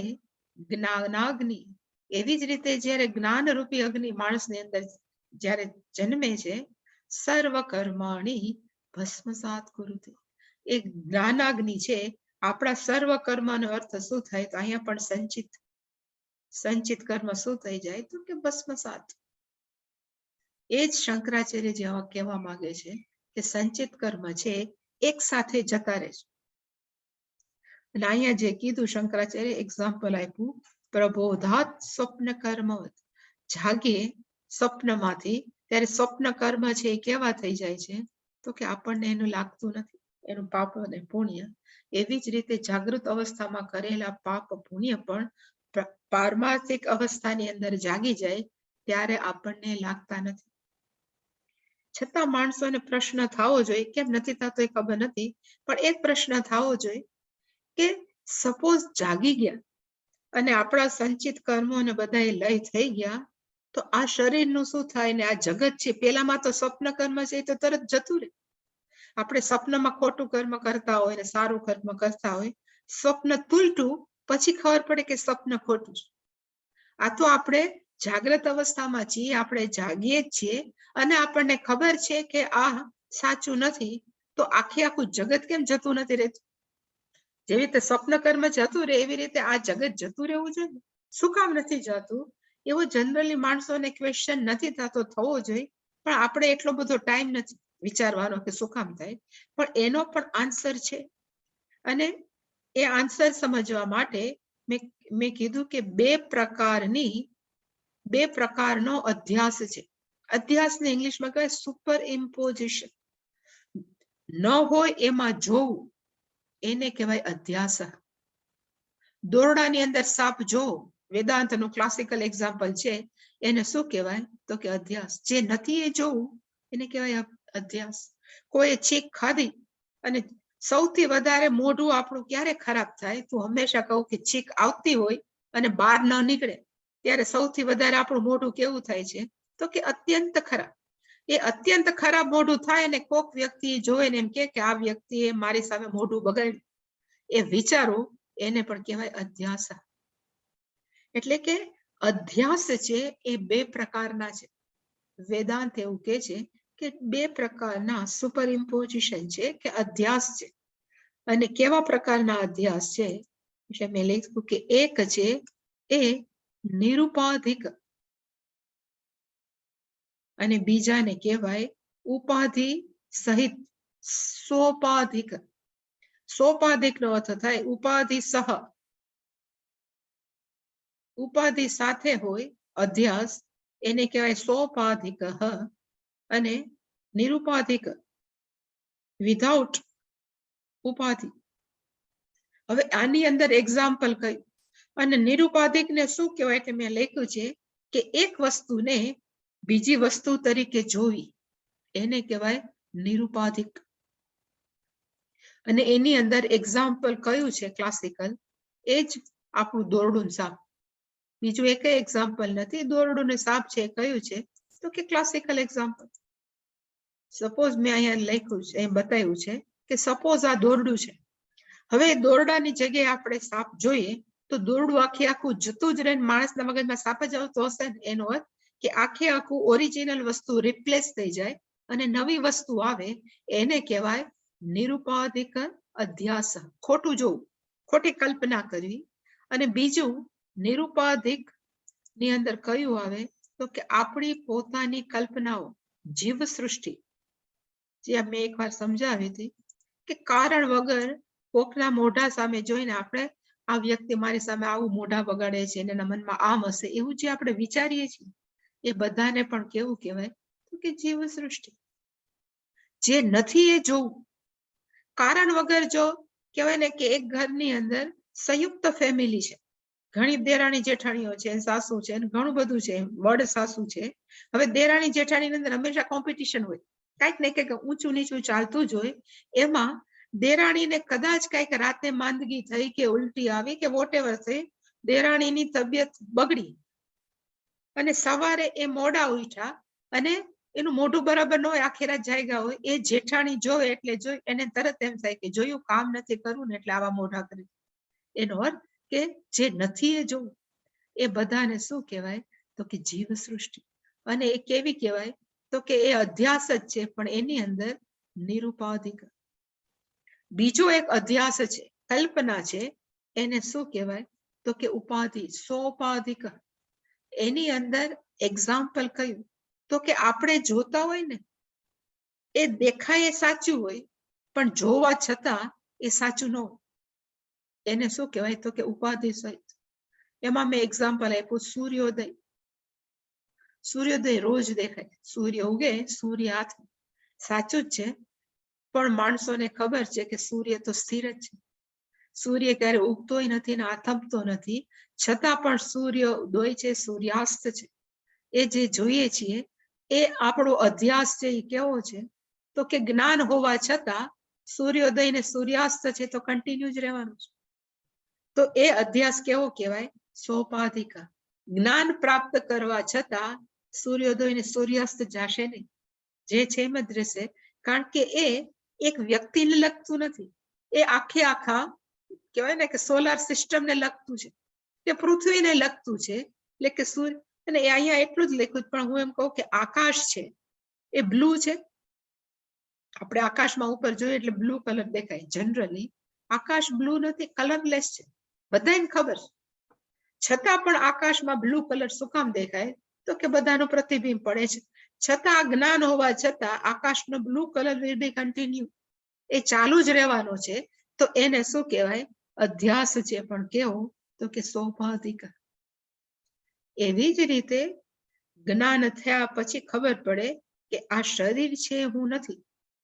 જ્ઞાનાગ્નિ, એવી જ રીતે જ્યારે જ્ઞાનરૂપી અગ્નિ માણસની અંદર જ્યારે જન્મે છે, સર્વ કર્માણી ભસ્મસાત કુરુતે. એ જ્ઞાનાગ્નિ છે, આપણા સર્વ કર્મનો અર્થ શું થાય તો અહીંયા પણ સંચિત કર્મ શું થઈ જાય તો કે ભસ્મસાત. એ જ શંકરાચાર્ય જેવા કહેવા માંગે છે કે સંચિત કર્મ છે એક સાથે જતા રહે છે. અને અહીંયા જે કીધું શંકરાચાર્ય એક્ઝામ્પલ આપ્યું, પ્રબોધાત સ્વપ્ન કર્મવત. જાગીએ સ્વપ્નમાંથી, ત્યારે સ્વપ્ન કર્મ છે એ કેવા થઈ જાય છે તો કે આપણને એનું લાગતું નથી, એનું પાપ અને પુણ્ય. એવી જ રીતે જાગૃત અવસ્થામાં કરેલા પાપ પુણ્ય પણ પારમાર્થિક અવસ્થાની અંદર જાગી જાય ત્યારે આપણને લાગતા નથી. છતાં માણસોને પ્રશ્ન થવો જોઈએ, કેમ નથી થતો એ ખબર નથી, પણ એક પ્રશ્ન થવો જોઈએ કે સપોઝ જાગી ગયા અને આપણા સંચિત કર્મો ને બધા લય થઈ ગયા, તો આ શરીરનું શું થાય ને આ જગત છે, પેલામાં તો સ્વપ્ન કર્મ છે તો તરત જતું રહે. આપણે સ્વપ્નમાં ખોટું કર્મ કરતા હોય ને સારું કર્મ કરતા હોય, સ્વપ્ન તૂટું પછી ખબર પડે કે સ્વપ્ન ખોટું છે. આ તો આપણે જાગ્રત અવસ્થામાં છીએ, આપણે જાગીએ જ છીએ અને આપણને ખબર છે કે આ સાચું નથી, તો આખું જગત કેમ જતું નથી રહેતું? જેવી રીતે સ્વપ્ન કર્મ જતું રહે એવી રીતે આ જગત જતું રહેવું જોઈએ. શું કામ નથી જતું? એવો જનરલી માણસોને ક્વેશ્ચન નથી થતો, થવો જોઈએ, પણ આપણે એટલો બધો ટાઈમ નથી વિચારવાનો કે શું કામ થાય. પણ એનો પણ આન્સર છે. અને એ આન્સર સમજવા માટે મેં કીધું કે બે પ્રકારનો અધ્યાસ છે. અધ્યાસને ઇંગ્લિશમાં કહેવાય સુપર ઇમ્પોઝિશન. ન હોય એમાં જોવું એને કહેવાય અધ્યાસ. દોરડાની અંદર સાપ જોવો, વેદાંતનું ક્લાસિકલ એક્ઝામ્પલ છે, એને શું કહેવાય તો કે અધ્યાસ. જે નથી એ જોવું એને કહેવાય અધ્યાસ. કોઈ છીંક ખાધી અને સૌથી વધારે મોઢું આપણું ક્યારે ખરાબ થાય? તો હંમેશા કહું કે છીંક આવતી હોય અને બહાર ન નીકળે ત્યારે સૌથી વધારે આપણું મોઢું કેવું થાય છે તો કે અત્યંત ખરાબ. એ અત્યંત ખરાબ મોઢું થાય અને કોક વ્યક્તિ જોવે ને એમ કે આ વ્યક્તિએ મારી સામે મોઢું બગાડ્યું, એ વિચારો એને પણ કહેવાય અધ્યાસ. એટલે કે અધ્યાસ છે એ બે પ્રકારના છે. વેદાંત એવું કે છે કે બે પ્રકારના સુપર ઇમ્પોઝિશન છે કે અધ્યાસ છે. અને કેવા પ્રકારના અધ્યાસ છે એટલે મેં લખ્યું કે એક છે એ નિરુપાધિક અને બીજાને કહેવાય ઉપાધિ સહિત સોપાધિક. સોપાધિક નો અર્થ થાય ઉપાધિ સહ, ઉપાધિ સાથે હોય અધ્યાસ એને કહેવાય સોપાધિક. અને નિરુપાધિક વિધાઉટ ઉપાધિ. હવે આની અંદર એક્ઝામ્પલ કયું? અને નિરુપાધિક ને શું કહેવાય કે મેં લખ્યું છે કે એક વસ્તુને બીજી વસ્તુ તરીકે જોવી એને કહેવાય નિરુપાધિક. અને એની અંદર એક્ઝામ્પલ કયું છે ક્લાસિકલ? એ જ આપણું દોરડું સાપ. બીજું એક એક્ઝામ્પલ નથી. દોરડું ને સાપ છે કયું છે તો કે ક્લાસિકલ એક્ઝામ્પલ. સપોઝ મેં અહીંયા લખ્યું છે, એમ બતાવ્યું છે કે સપોઝ આ દોરડું છે. હવે દોરડાની જગ્યાએ આપણે સાપ જોઈએ તો દોરડું આખું જતું જ રહે, માણસના મગજમાં સાપ જ આવતો હશે ને, એનો અર્થ કે આખું ઓરિજિનલ વસ્તુ રિપ્લેસ થઈ જાય અને નવી વસ્તુ આવે એને કહેવાય નિરુપાધિક અધ્યાસ. ખોટું જોવું, ખોટી કલ્પના કરવી. અને બીજું નિરુપાધિક ની અંદર કયું આવે તો કે આપણી પોતાની કલ્પનાઓ, જીવ સૃષ્ટિ. જે મેં એકવાર સમજાવી હતી કે કારણ વગર કોકના મોઢા સામે જોઈને આપણે આ વ્યક્તિ મારી સામે આવું મોઢા બગાડે છે, એના મનમાં આમ હશે, એવું જે આપણે વિચારીએ છીએ એ બધાને પણ કેવું કહેવાય તો કે જીવ સૃષ્ટિ. જે નથી એ જોવું. કારણ વગર જો કહેવાય ને કે એક ઘરની અંદર સંયુક્ત ફેમિલી છે, ઘણી દેરાણી જેઠાણીઓ છે, સાસુ છે, ઘણું બધું છે, વડ સાસુ છે. હવે દેરાણી જેઠાણી ની અંદર હંમેશા કોમ્પિટિશન હોય, કઈક ને કઈક ઊંચું નીચું ચાલતું જ હોય. એમાં દેરાણીને કદાચ કઈક રાતે માંદગી થઈ કે ઉલટી આવી કે વોટેવર થઈ, દેરાણીની તબિયત બગડી અને સવારે એ મોડા ઉઠ્યા અને એનું મોઢું બરાબર ન હોય, આખી રાત જાગ્યા હોય, એ જેઠાણી જોવે એટલે જોઈ એને તરત એમ થાય કે જોયું કામ નથી કરવું ને એટલે આવા મોઢા કરી. એનો અર્થ કે જે નથી એ જોવું. એ બધાને શું કહેવાય તો કે જીવ સૃષ્ટિ. અને એ કેવી કહેવાય તો કે એ અધ્યાસ જ છે પણ એની અંદર નિરુપાધિક. બીજો એક અધ્યાસ છે, કલ્પના છે, એને શું કહેવાય તો કે ઉપાધિ, સોપાધિક. એની અંદર એક્ઝામ્પલ કયું તો કે આપણે જોતા હોય ને એ દેખાય એ સાચું હોય પણ જોવા છતાં એ સાચું ન હોય, એને શું કહેવાય તો કે ઉપાધિ સહિત. એમાં મેં એક્ઝામ્પલ આપ્યું સૂર્યોદય. સૂર્યોદય રોજ દેખાય, સૂર્ય ઉગે, સૂર્ય હાથ, સાચું જ છે. પણ માણસોને ખબર છે કે સૂર્ય તો સ્થિર જ છે. સૂર્ય ક્યારે ઉગતોય નથી ને આથમતો નથી, છતાં પણ સૂર્ય ઉદય છે, સૂર્યાસ્ત છે. એ જે જોઈએ છીએ એ આપણો અધ્યાસ છે. એ કેવો છે તો કે જ્ઞાન હોવા છતાં સૂર્યોદય ને સૂર્યાસ્ત છે તો કન્ટિન્યુ જ રહેવાનું છે. તો એ અધ્યાસ કેવો કહેવાય? સોપાધિક. જ્ઞાન પ્રાપ્ત કરવા છતાં સૂર્યોદય ને સૂર્યાસ્ત જશે નહીં, જે છે એમ જ રહેશે. કારણ કે એ એક વ્યક્તિને લગતું નથી, એ આખા કહેવાય ને કે સોલાર સિસ્ટમને લગતું છે, કે પૃથ્વીને લગતું છે. એટલે કે સૂર્ય, અને અહીંયા એટલું જ લખ્યું, પણ હું એમ કહું કે આકાશ છે એ બ્લુ છે. આપણે આકાશમાં ઉપર જોઈએ એટલે બ્લુ કલર દેખાય. જનરલી આકાશ બ્લુ નથી, કલરલેસ છે, બધાને ખબર છે. છતાં પણ આકાશમાં બ્લુ કલર શું કામ દેખાય તો કે બધાનું પ્રતિબિંબ પડે છે. છતાં જ્ઞાન હોવા છતાં આકાશનો blue colour will be continue, એ ચાલુ જ રહેવાનો છે. તો એને શું કહેવાય? અધ્યાસ છે, પણ કેવો તો કે સોપાધિક. એવી જ રીતે જ્ઞાન થયા પછી ખબર પડે કે આ શરીર છે હું નથી,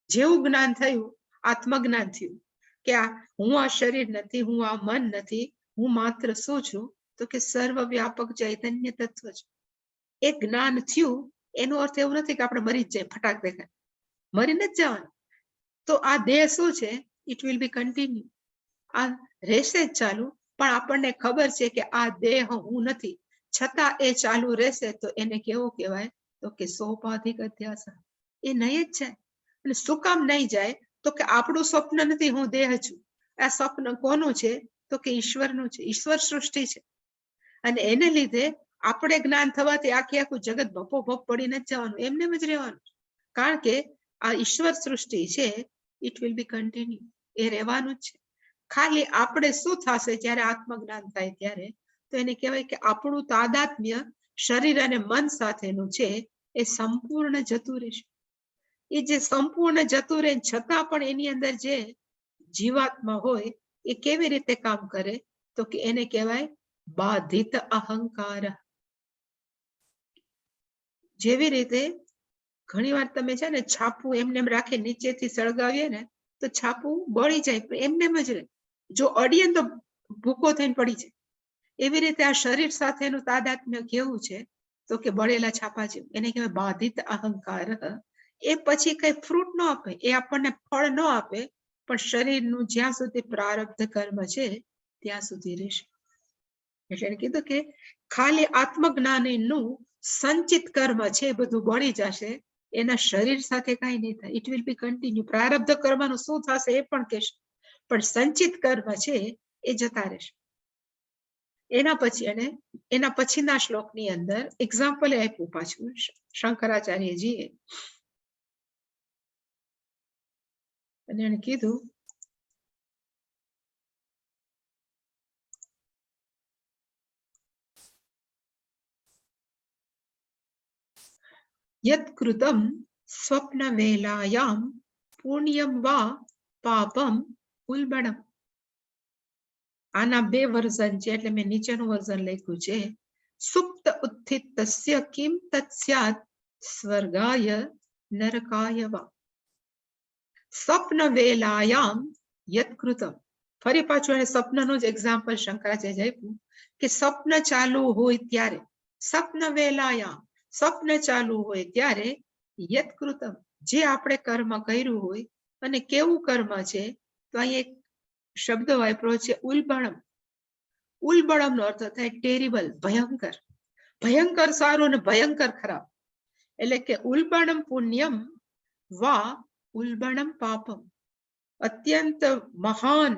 જેવું જ્ઞાન થયું, આત્મજ્ઞાન થયું કે હું આ શરીર નથી, હું આ મન નથી, હું માત્ર શું છું? તો કે સર્વવ્યાપક ચૈતન્ય તત્વ છું. એ જ્ઞાન થયું એનો અર્થ એવો નથી કે આપણે મરી જ જાય, ફટાક દેખાય, મરીને જ જવાનું. તો આ દેહ શું છે? ઇટ વિલ બી કન્ટિન્યુ, આ રહેશે જ ચાલુ. પણ આપણને ખબર છે કે આ દેહ હું નથી, છતાં એ ચાલુ રહેશે. તો એને કેવો કહેવાય? તો કે સોપાધિક અધ્યાસ. એ નહીં જ જાય. અને શું કામ નહીં જાય? તો કે આપણું સ્વપ્ન નથી, હું દેહ છું. આ સ્વપ્ન કોનું છે? તો કે ઈશ્વરનું છે. ઈશ્વર સૃષ્ટિ છે. અને એને લીધે આપણે જ્ઞાન થવાથી આખું જગત ભપો ભપ પડીને જ જવાનું, એમને જ રહેવાનું. કારણ કે આ ઈશ્વર સૃષ્ટિ છે, ઇટ વિલ બી કન્ટિન્યુ, એ રહેવાનું જ છે. ખાલી આપણે શું થશે જ્યારે આત્મજ્ઞાન થાય ત્યારે? તો એને કહેવાય કે આપણું તાદાત્મ્ય શરીર અને મન સાથેનું છે એ સંપૂર્ણ જતું રહેશે. એ જે સંપૂર્ણ જતું રહે છતાં પણ એની અંદર જે જીવાત્મા હોય એ કેવી રીતે કામ કરે? તો કે એને કહેવાય બાધિત અહંકાર. જેવી રીતે ઘણી વાર તમે છે ને છાપું એમને એમ રાખી નીચેથી સળગાવીએ ને તો છાપું બળી જાય, એમને જ રહે. જો અડીએ તો ભૂકો થઈને પડી જાય. એવી રીતે આ શરીર સાથેનું તાદાત્મ્ય કેવું છે? તો કે બળેલા છાપા જેવું. એને કહેવાય બાધિત અહંકાર. એ પછી કઈ ફ્રૂટ ન આપે, એ આપણને ફળ ન આપે, પણ શરીરનું જ્યાં સુધી પ્રારબ્ધ કર્મ છે ત્યાં સુધી રહેશે. એટલે એને કીધું કે ખાલી આત્મજ્ઞાનીનું સંચિત કર્મ છે બધું બળી જશે, એના શરીર સાથે કઈ નહીં થાય. It will be continue. પ્રારબ્ધ કર્મનું શું થશે એ પણ કહેશે, પણ સંચિત કર્મ છે એ જતા રહેશે. એના પછીના શ્લોકની અંદર એક્ઝામ્પલ આપ્યું પાછું શંકરાચાર્યજીએ. અને એને કીધું યત કૃતમ સ્વપ્ન વેલાયામ પુણ્યમ વા પાપમ ઉલ્બણમ. આના બે વર્ઝન છે, એટલે મેં નીચેનું વર્ઝન લખ્યું છે. સુપ્ત ઉત્થિતસ્ય કિમ તત્સ્યાત સ્વર્ગાય નરકાય વા. સ્વપ્ન વેલાયામ યત કૃતમ. ફરી પાછું એને સ્વપ્નનું જ એક્ઝામ્પલ શંકરાચાર્ય આપ્યું કે સ્વપ્ન ચાલુ હોય ત્યારે, સ્વપ્ન વેલાયામ, સ્વપ્ન ચાલુ હોય ત્યારે યત કૃતમ, જે આપણે કર્મ કર્યું હોય. અને કેવું કર્મ છે? તો અહીં એક શબ્દ વાપર્યો છે ઉલ્બણમ. ઉલ્બણમનો અર્થ થાય ટેરિબલ, ભયંકર. ભયંકર સારું અને ભયંકર ખરાબ. એટલે કે ઉલ્બણમ પુણ્યમ વા ઉલ્બણમ પાપમ. અત્યંત મહાન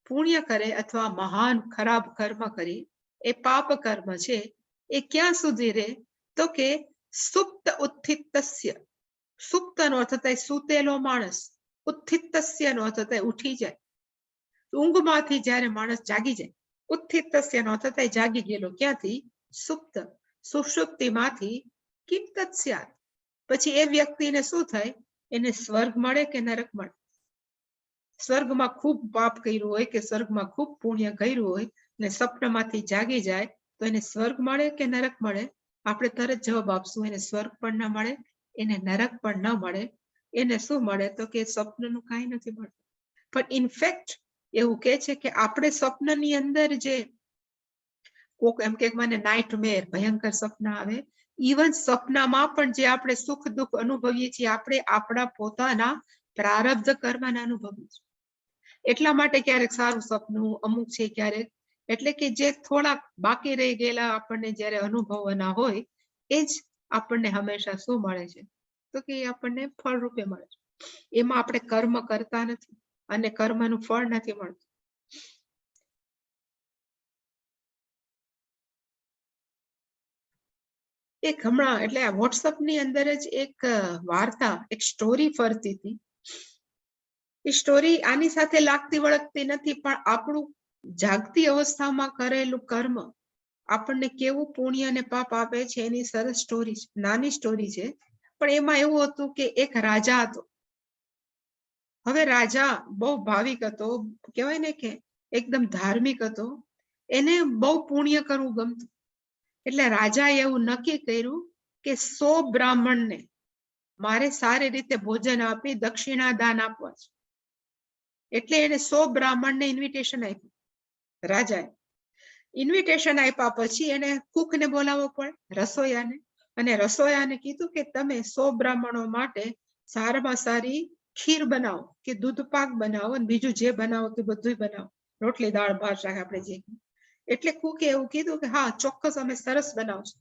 પુણ્ય કરે અથવા મહાન ખરાબ કર્મ કરી એ પાપ કર્મ છે. એ ક્યાં સુધી રહે? તો કે સુપ્ત ઉત્થિતસ્ય. સુપ્તનો અર્થ થાય સૂતેલો માણસ. ઉત્થિતસ્યનો અર્થ થાય ઉઠી જાય. ઊંઘમાંથી જ્યારે માણસ જાગી જાય. ઉત્થિતસ્યનો અર્થ થાય જાગી ગયેલો. ક્યાંથી? સુપ્ત, સુષુપ્તિમાંથી. કિમ તત્સ્યાત, પછી એ વ્યક્તિને શું થાય? એને સ્વર્ગ મળે કે નરક મળે? સ્વર્ગમાં ખૂબ પાપ કર્યું હોય કે સ્વર્ગમાં ખૂબ પુણ્ય કર્યું હોય ને સ્વપ્નમાંથી જાગી જાય તો એને સ્વર્ગ મળે કે નરક મળે? આપણે તરત જવાબ આપશું એને સ્વર્ગ પણ ન મળે, એને નરક પણ ન મળે. એને શું મળે? તો કે સ્વપ્નનું કાંઈ નથી મળતું. પણ ઇનફેક્ટ એવું કે છે કે આપણે સ્વપ્નની અંદર જે કોક એમ કે મને નાઇટમેર, ભયંકર સ્વપ્ન આવે, ઇવન સ્વપ્નમાં પણ જે આપણે સુખ દુઃખ અનુભવીએ છીએ આપણે આપણા પોતાના પ્રારબ્ધ કર્મના અનુભવીએ છીએ. એટલા માટે ક્યારેક સારું સપનું અમુક છે ક્યારેક, એટલે કે જે થોડાક બાકી રહી ગયેલા આપણને જ્યારે અનુભવવાના હોય એ જ આપણને હંમેશા શું મળે છે? તો કે આપણને ફળ રૂપે મળે છે. એમાં આપણે કર્મ કરતા નથી અને કર્મનું ફળ નથી મળતું. એક હમણાં એટલે આ વોટ્સઅપની અંદર જ એક વાર્તા, એક સ્ટોરી ફરતી હતી. એ સ્ટોરી આની સાથે લાગતી વળગતી નથી, પણ આપણું જાગતી અવસ્થામાં કરેલું કર્મ આપણને કેવું પુણ્ય અને પાપ આપે છે એની સરસ સ્ટોરી છે. નાની સ્ટોરી છે, પણ એમાં એવું હતું કે એક રાજા હતો. હવે રાજા બહુ ભાવિક હતો, કહેવાય ને કે એકદમ ધાર્મિક હતો. એને બહુ પુણ્ય કરવું ગમતું. એટલે રાજાએ એવું નક્કી કર્યું કે 100 બ્રાહ્મણને મારે સારી રીતે ભોજન આપી દક્ષિણા દાન આપવા છે. એટલે એને 100 બ્રાહ્મણને ઇન્વિટેશન આપ્યું. રાજાએ ઇન્વિટેશન આપ્યા પછી એને કુકને બોલાવવો પડે, રસોઈયાને, અને રસોઈયાને કીધું કે તમે 100 બ્રાહ્મણો માટે સારામાં સારી ખીર બનાવો કે દૂધ પાક બનાવો, અને બીજું જે બનાવો તે બધું બનાવો, રોટલી દાળ ભાત શાક આપણે જે. એટલે કુકે એવું કીધું કે હા ચોક્કસ અમે સરસ બનાવશું.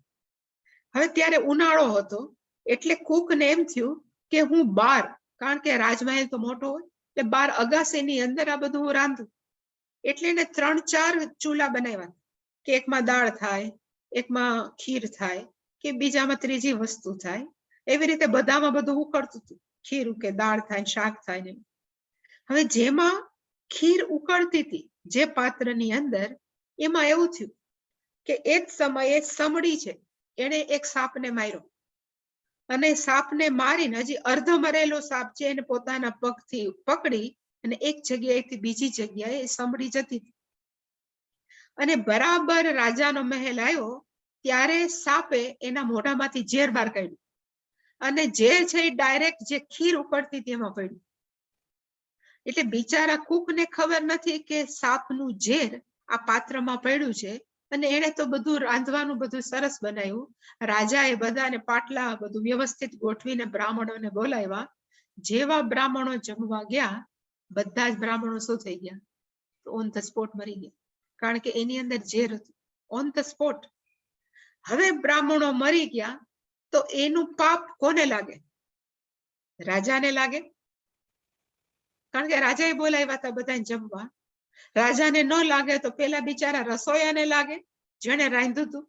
હવે ત્યારે ઉનાળો હતો એટલે કુકને એમ થયું કે હું બાર, કારણ કે રાજમહેલ તો મોટો હોય એટલે બાર અગાસીની અંદર આ બધું હું રાંધું. એટલે એને 3-4 ચૂલા બનાવ્યા કે એકમાં દાળ થાય, એકમાં ખીર થાય, કે બીજામાં ત્રીજી વસ્તુ થાય. એવી રીતે બધામાં બધું ઉકળતું હતું, ખીર કે દાળ થાય, શાક થાય ને. હવે જેમાં ખીર ઉકળતી હતી જે પાત્રની અંદર, એમાં એવું થયું કે એ જ સમયે સમડી છે એને એક સાપને માર્યો, અને સાપને મારીને હજી અર્ધ મરેલો સાપ છે એને પોતાના પગથી પકડી અને એક જગ્યાએથી બીજી જગ્યાએ સમડી જતી હતી. અને બરાબર રાજાનો મહેલ આવ્યો ત્યારે સાપે એના મોઢામાંથી ઝેર બહાર કાઢ્યું, અને ઝેર છે એ ડાયરેક્ટ જે ખીર ઉકળતી હતી એમાં પડ્યું. એટલે બિચારા કુકને ખબર નથી કે સાપનું ઝેર આ પાત્રમાં પડ્યું છે, અને એને તો બધું રાંધવાનું બધું સરસ બનાવ્યું. રાજાએ બધાને પાટલા બધું વ્યવસ્થિત ગોઠવીને બ્રાહ્મણોને બોલાવ્યા. જેવા બ્રાહ્મણો જમવા ગયા, બધા જ બ્રાહ્મણો શું થઈ ગયા? ઓન ધ સ્પોટ મરી ગયા, કારણ કે એની અંદર ઝેર હતું, ઓન ધ સ્પોટ. હવે બ્રાહ્મણો મરી ગયા તો એનું પાપ કોને લાગે? રાજાને લાગે, કારણ કે રાજાએ બોલાવ્યા હતા બધાને જમવા. રાજાને ન લાગે તો પેલા બિચારા રસોઈયાને લાગે જેને રાંધ્યું હતું,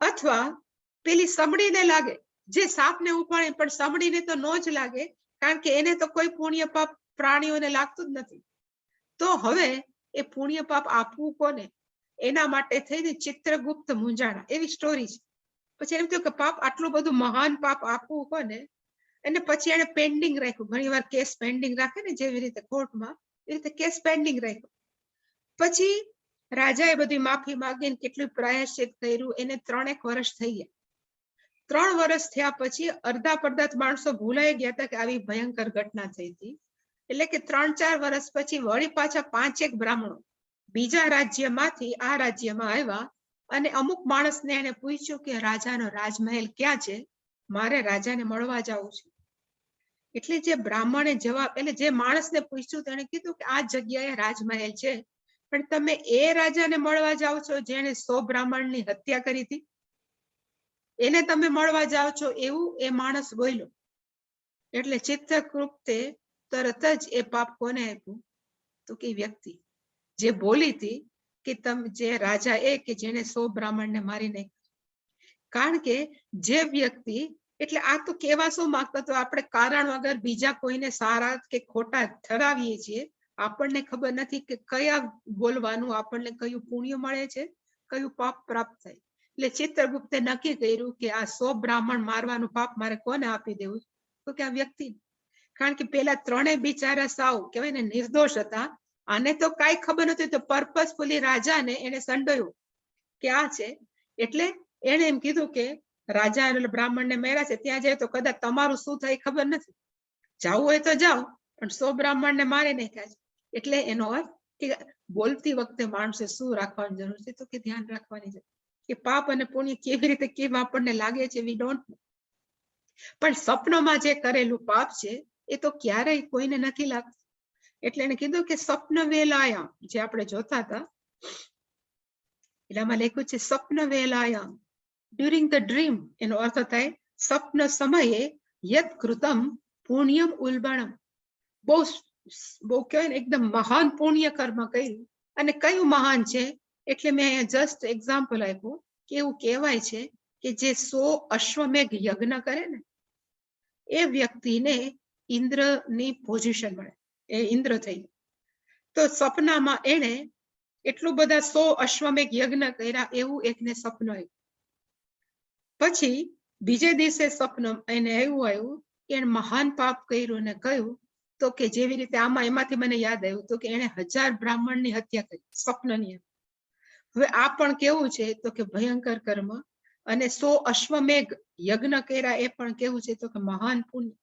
અથવા પેલી સમડીને લાગે જે સાપને ઉપાડે, પણ સમડીને તો ન જ લાગે, કારણ કે એને તો કોઈ પુણ્ય પાપ પ્રાણીઓને લાગતું જ નથી. તો હવે એ પુણ્ય પાપ આપવું કોને? એના માટે થઈને ચિત્રગુપ્ત મૂંઝાણા. એવી સ્ટોરી છે. પછી એમ થયું કે પાપ આટલું બધું મહાન પાપ આપવું કોને? અને પછી એને પેન્ડિંગ રાખ્યું. ઘણી વાર કેસ પેન્ડિંગ રાખે ને, જેવી રીતે કોર્ટમાં, એ રીતે કેસ પેન્ડિંગ રાખ્યો. પછી રાજાએ બધી માફી માંગીને કેટલું પ્રાયશ્ચિત કર્યું. એને 3 વર્ષ થઈ ગયા. 3 વર્ષ થયા પછી અડધા પડધા માણસો ભૂલાઈ ગયા હતા કે આવી ભયંકર ઘટના થઈ હતી. એટલે કે 3-4 વર્ષ પછી વળી પાછા 5-1 બ્રાહ્મણો બીજા રાજ્યમાંથી આ રાજ્યમાં આવ્યા, અને અમુક માણસને એને પૂછ્યું કે રાજાનો રાજમહેલ ક્યાં છે? મારે રાજાને મળવા જવું છે. એટલે જે બ્રાહ્મણે જવાબ, એટલે જે માણસને પૂછ્યું તેને કીધું કે આ જગ્યાએ રાજમહેલ છે, પણ તમે એ રાજાને મળવા જાઓ છો જેને 100 બ્રાહ્મણની હત્યા કરી હતી, એને તમે મળવા જાઓ છો, એવું એ માણસ બોલ્યો. એટલે ચિત્રગુપ્તે તરત જ એ પાપ કોને આપ્યું? તો કે વ્યક્તિ જે બોલી હતી કે તમે જે રાજા એ કે જેને 100 બ્રાહ્મણને મારી નાખ્યા. કારણ કે જે વ્યક્તિ, એટલે આ તો કેવા શું માંગતા તો આપણે કારણ વગર બીજા કોઈને સારા કે ખોટા ઠરાવીએ છીએ. આપણને ખબર નથી કે કયા બોલવાનું આપણને કયું પુણ્ય મળે છે, કયું પાપ પ્રાપ્ત થાય. એટલે ચિત્રગુપ્તે નક્કી કર્યું કે આ 100 બ્રાહ્મણ મારવાનું પાપ મારે કોને આપી દેવું? તો કે આ વ્યક્તિ. કારણ કે પેલા 3 બિચારા સાવ કહેવાય ને નિર્દોષ હતા. આને તો કઈ ખબર નથી, તો પર્પસફુલી રાજાને એને સંડોયો કે આ છે. એટલે એને એમ કીધું કે રાજા બ્રાહ્મણને મેળા છે, ત્યાં જાય તો કદાચ તમારું શું થાય ખબર નથી, જવું હોય તો જાઓ, પણ 100 બ્રાહ્મણને મારી નાખ્યા છે. એટલે એનો અર્થ કે બોલતી વખતે માણસે શું રાખવાની જરૂર છે? તો કે ધ્યાન રાખવાની છે કે પાપ અને પુણ્ય કેવી રીતે કેમ આપણને લાગે છે, વી ડોન્ટ નો. પણ સ્વપ્નમાં જે કરેલું પાપ છે એ તો ક્યારેય કોઈને નથી લાગતું. એટલે એને કીધું કે સ્વપ્ન વેલાયામ, જે આપણે જોતા હતા, એલામાં લખ્યું છે સ્વપ્ન વેલાયામ, ડ્યુરિંગ ધ ડ્રીમ. એનો અર્થ થાય સ્વપ્ન સમયે યત કૃતમ પુણ્યમ ઉલ્બણમ. બહુ બહુ કહેવાય ને એકદમ મહાન પુણ્ય કર્મ કર્યું. અને કયું મહાન છે? એટલે મેં અહીંયા જસ્ટ એક્ઝામ્પલ આપ્યું કે એવું કહેવાય છે કે જે 100 અશ્વમેઘ યજ્ઞ કરે ને એ વ્યક્તિને ઇન્દ્રની પોઝિશન મળે, એ ઇન્દ્ર થઈ. તો સપનામાં એને એટલું બધા 100 અશ્વમેઘ યજ્ઞ કર્યા એવું એકને સપન આવ્યું. પછી બીજે દિવસે સપન એને એવું આવ્યું કે એને મહાન પાપ કર્યું ને કહ્યું તો કે જેવી રીતે આમાં એમાંથી મને યાદ આવ્યું તો કે એને 1000 બ્રાહ્મણની હત્યા કરી સ્વપ્નની. હવે આ પણ કેવું છે તો કે ભયંકર કર્મ. અને 100 અશ્વમેઘ યજ્ઞ કર્યા એ પણ કેવું છે તો કે મહાન પુણ્ય.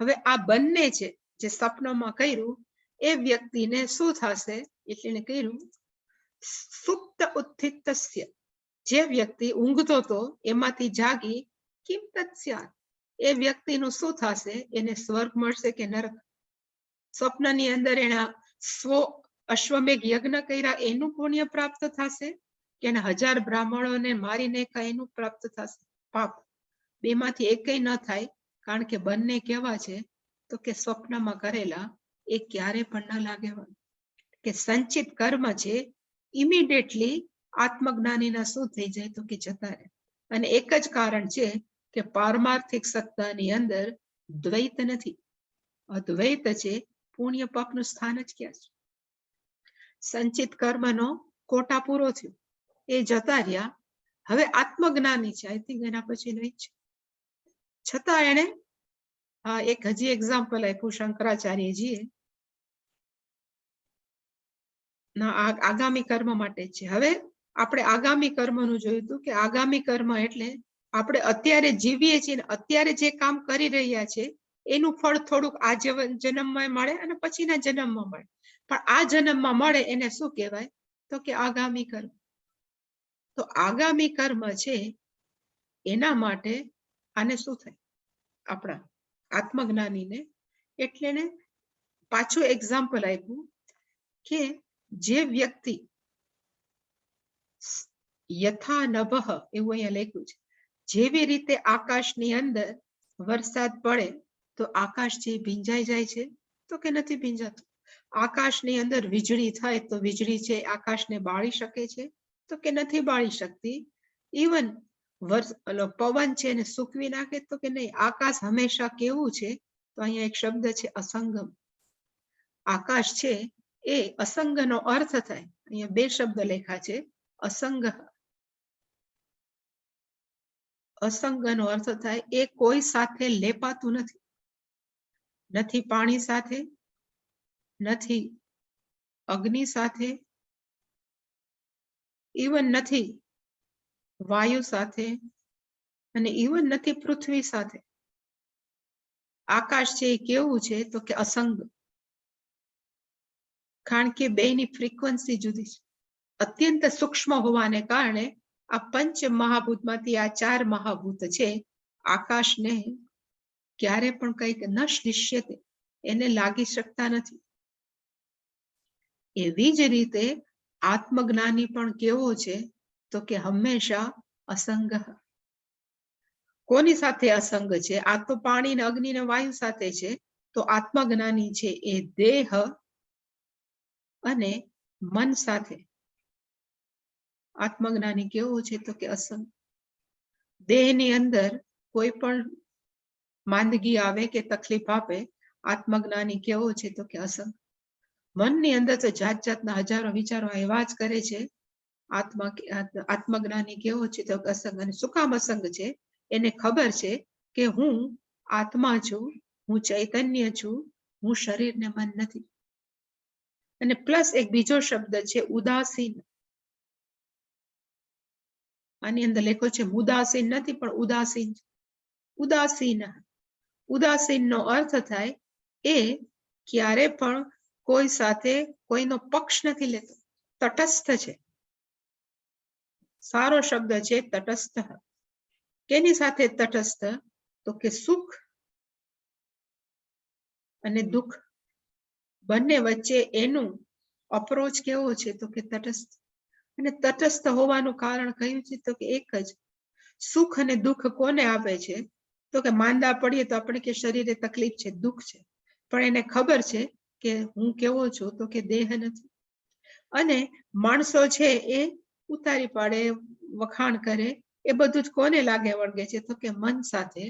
હવે આ બંને છે જે સપનામાં કર્યું એ વ્યક્તિને શું થશે એટલે એને કર્યું સુપ્ત ઉત્થિતસ્ય, જે વ્યક્તિ ઊંઘતો હતો એમાંથી જાગી કિમ તત્સ્યાત, એ વ્યક્તિનું શું થશે, એને સ્વર્ગ મળશે કે નરક. સ્વપ્નની અંદર એના 100 અશ્વમેઘ યજ્ઞ કર્યા એનું પુણ્ય પ્રાપ્ત થશે કે 1000 બ્રાહ્મણોને મારીને એનું પ્રાપ્ત થશે પાપ. બેમાંથી એકેય ન થાય, કારણ કે બંને કેવા છે તો કે સ્વપ્નમાં કરેલા એ ક્યારે પણ ન લાગે. કે સંચિત કર્મ છે ઇમિડિયેટલી આત્મજ્ઞાનીના શું થઈ જાય તો કે જતા રહે. અને એક જ કારણ છે કે પારમાર્થિક સત્તાની અંદર દ્વૈત નથી, અદ્વૈત છે. પુણ્ય પાપનું સ્થાન જ ક્યાં છે? સંચિત કર્મનો કોટા પૂરો થયો, એ જતા રહ્યા. હવે આત્મજ્ઞાની છે, આઈ થિંક એના પછી નહીં છે. છતાં એને એક હજી એક્ઝામ્પલ આપ્યું શંકરાચાર્યજીએ, આગામી કર્મ માટે છે. હવે આપણે આગામી કર્મનું જોયું હતું કે આગામી કર્મ એટલે આપણે અત્યારે જીવીએ છીએ, અત્યારે જે કામ કરી રહ્યા છે એનું ફળ થોડુંક આ જન્મમાં મળે અને પછીના જન્મમાં મળે. પણ આ જન્મમાં મળે એને શું કહેવાય તો કે આગામી કર્મ. તો આગામી કર્મ છે એના માટે આને શું થાય આપણા આત્મજ્ઞાનીને, એટલે ને પાછું એક્ઝામ્પલ આપ્યું કે જે વ્યક્તિ યથા નભઃ એવું અહીંયા લખ્યું છે, જેવી રીતે આકાશની અંદર વરસાદ પડે તો આકાશ જે ભીંજાઈ જાય છે તો કે નથી ભીંજાતું. આકાશની અંદર વીજળી થાય તો વીજળી છે આકાશને બાળી શકે છે તો કે નથી બાળી શકતી. ઇવન પવન છે એને સૂકવી નાખે તો કે નહીં. આકાશ હંમેશા કેવું છે તો અહીંયા એક શબ્દ છે અસંગમ. આકાશ છે એ અસંગનો અર્થ થાય, અહીંયા બે શબ્દ લેખા છે અસંગ. અસંગનો અર્થ થાય એ કોઈ સાથે લેપાતું નથી, નથી પાણી સાથે, નથી અગ્નિ સાથે, ઇવન નથી વાયુ સાથે, અને ઇવન નથી પૃથ્વી સાથે. આકાશ છે એ કેવું છે તો કે અસંગ, કારણ કે બેની ફ્રીક્વન્સી જુદી છે. અત્યંત સૂક્ષ્મ હોવાને કારણે આ પંચ મહાભૂતમાંથી આ 4 મહાભૂત છે આકાશને ક્યારે પણ કંઈક ન શ્લિષ્યતે, એને લાગી શકતા નથી. એવી જ રીતે આત્મજ્ઞાની પણ કેવો છે તો કે હંમેશા અસંગ. કોની સાથે અસંગ છે? આ તો પાણી ને અગ્નિ ને વાયુ સાથે છે. તો આત્મજ્ઞાની છે એ દેહ અને મન સાથે. આત્મજ્ઞાની કેવો છે તો કે અસંગ. દેહની અંદર કોઈ પણ માંદગી આવે કે તકલીફ આપે, આત્મજ્ઞાની કેવો છે તો કે અસંગ. મનની અંદર તો જાત જાતના હજારો વિચારો એવા જ કરે છે. આત્મજ્ઞાની કેવો છે તો અસંગ. અને શું કામ અસંગ છે? એને ખબર છે કે હું આત્મા છું, હું ચૈતન્ય છું, હું શરીર ને મન નથી. અને પ્લસ એક બીજો શબ્દ છે ઉદાસીન. આની અંદર લખ્યો છે મુદાસીન નથી પણ ઉદાસીન. ઉદાસીન, ઉદાસીન નો અર્થ થાય એ ક્યારે પણ કોઈ સાથે કોઈનો પક્ષ નથી લેતો, તટસ્થ છે. સારો શબ્દ છે તટસ્થ. કેની સાથે તટસ્થ તો કે સુખ અને દુઃખ બંને વચ્ચે એનું અપ્રોચ કેવો છે તો કે તટસ્થ. અને તટસ્થ હોવાનું કારણ કયું છે તો કે એક જ, સુખ અને દુઃખ કોને આપે છે તો કે માંદા પડીએ તો આપણે કે શરીરે તકલીફ છે, દુઃખ છે, પણ એને ખબર છે કે હું કેવો છું તો કે દેહ નથી. અને માણસો છે એ ઉતારી પાડે, વખાણ કરે, એ બધું જ કોને લાગે વળગે છે તો કે મન સાથે.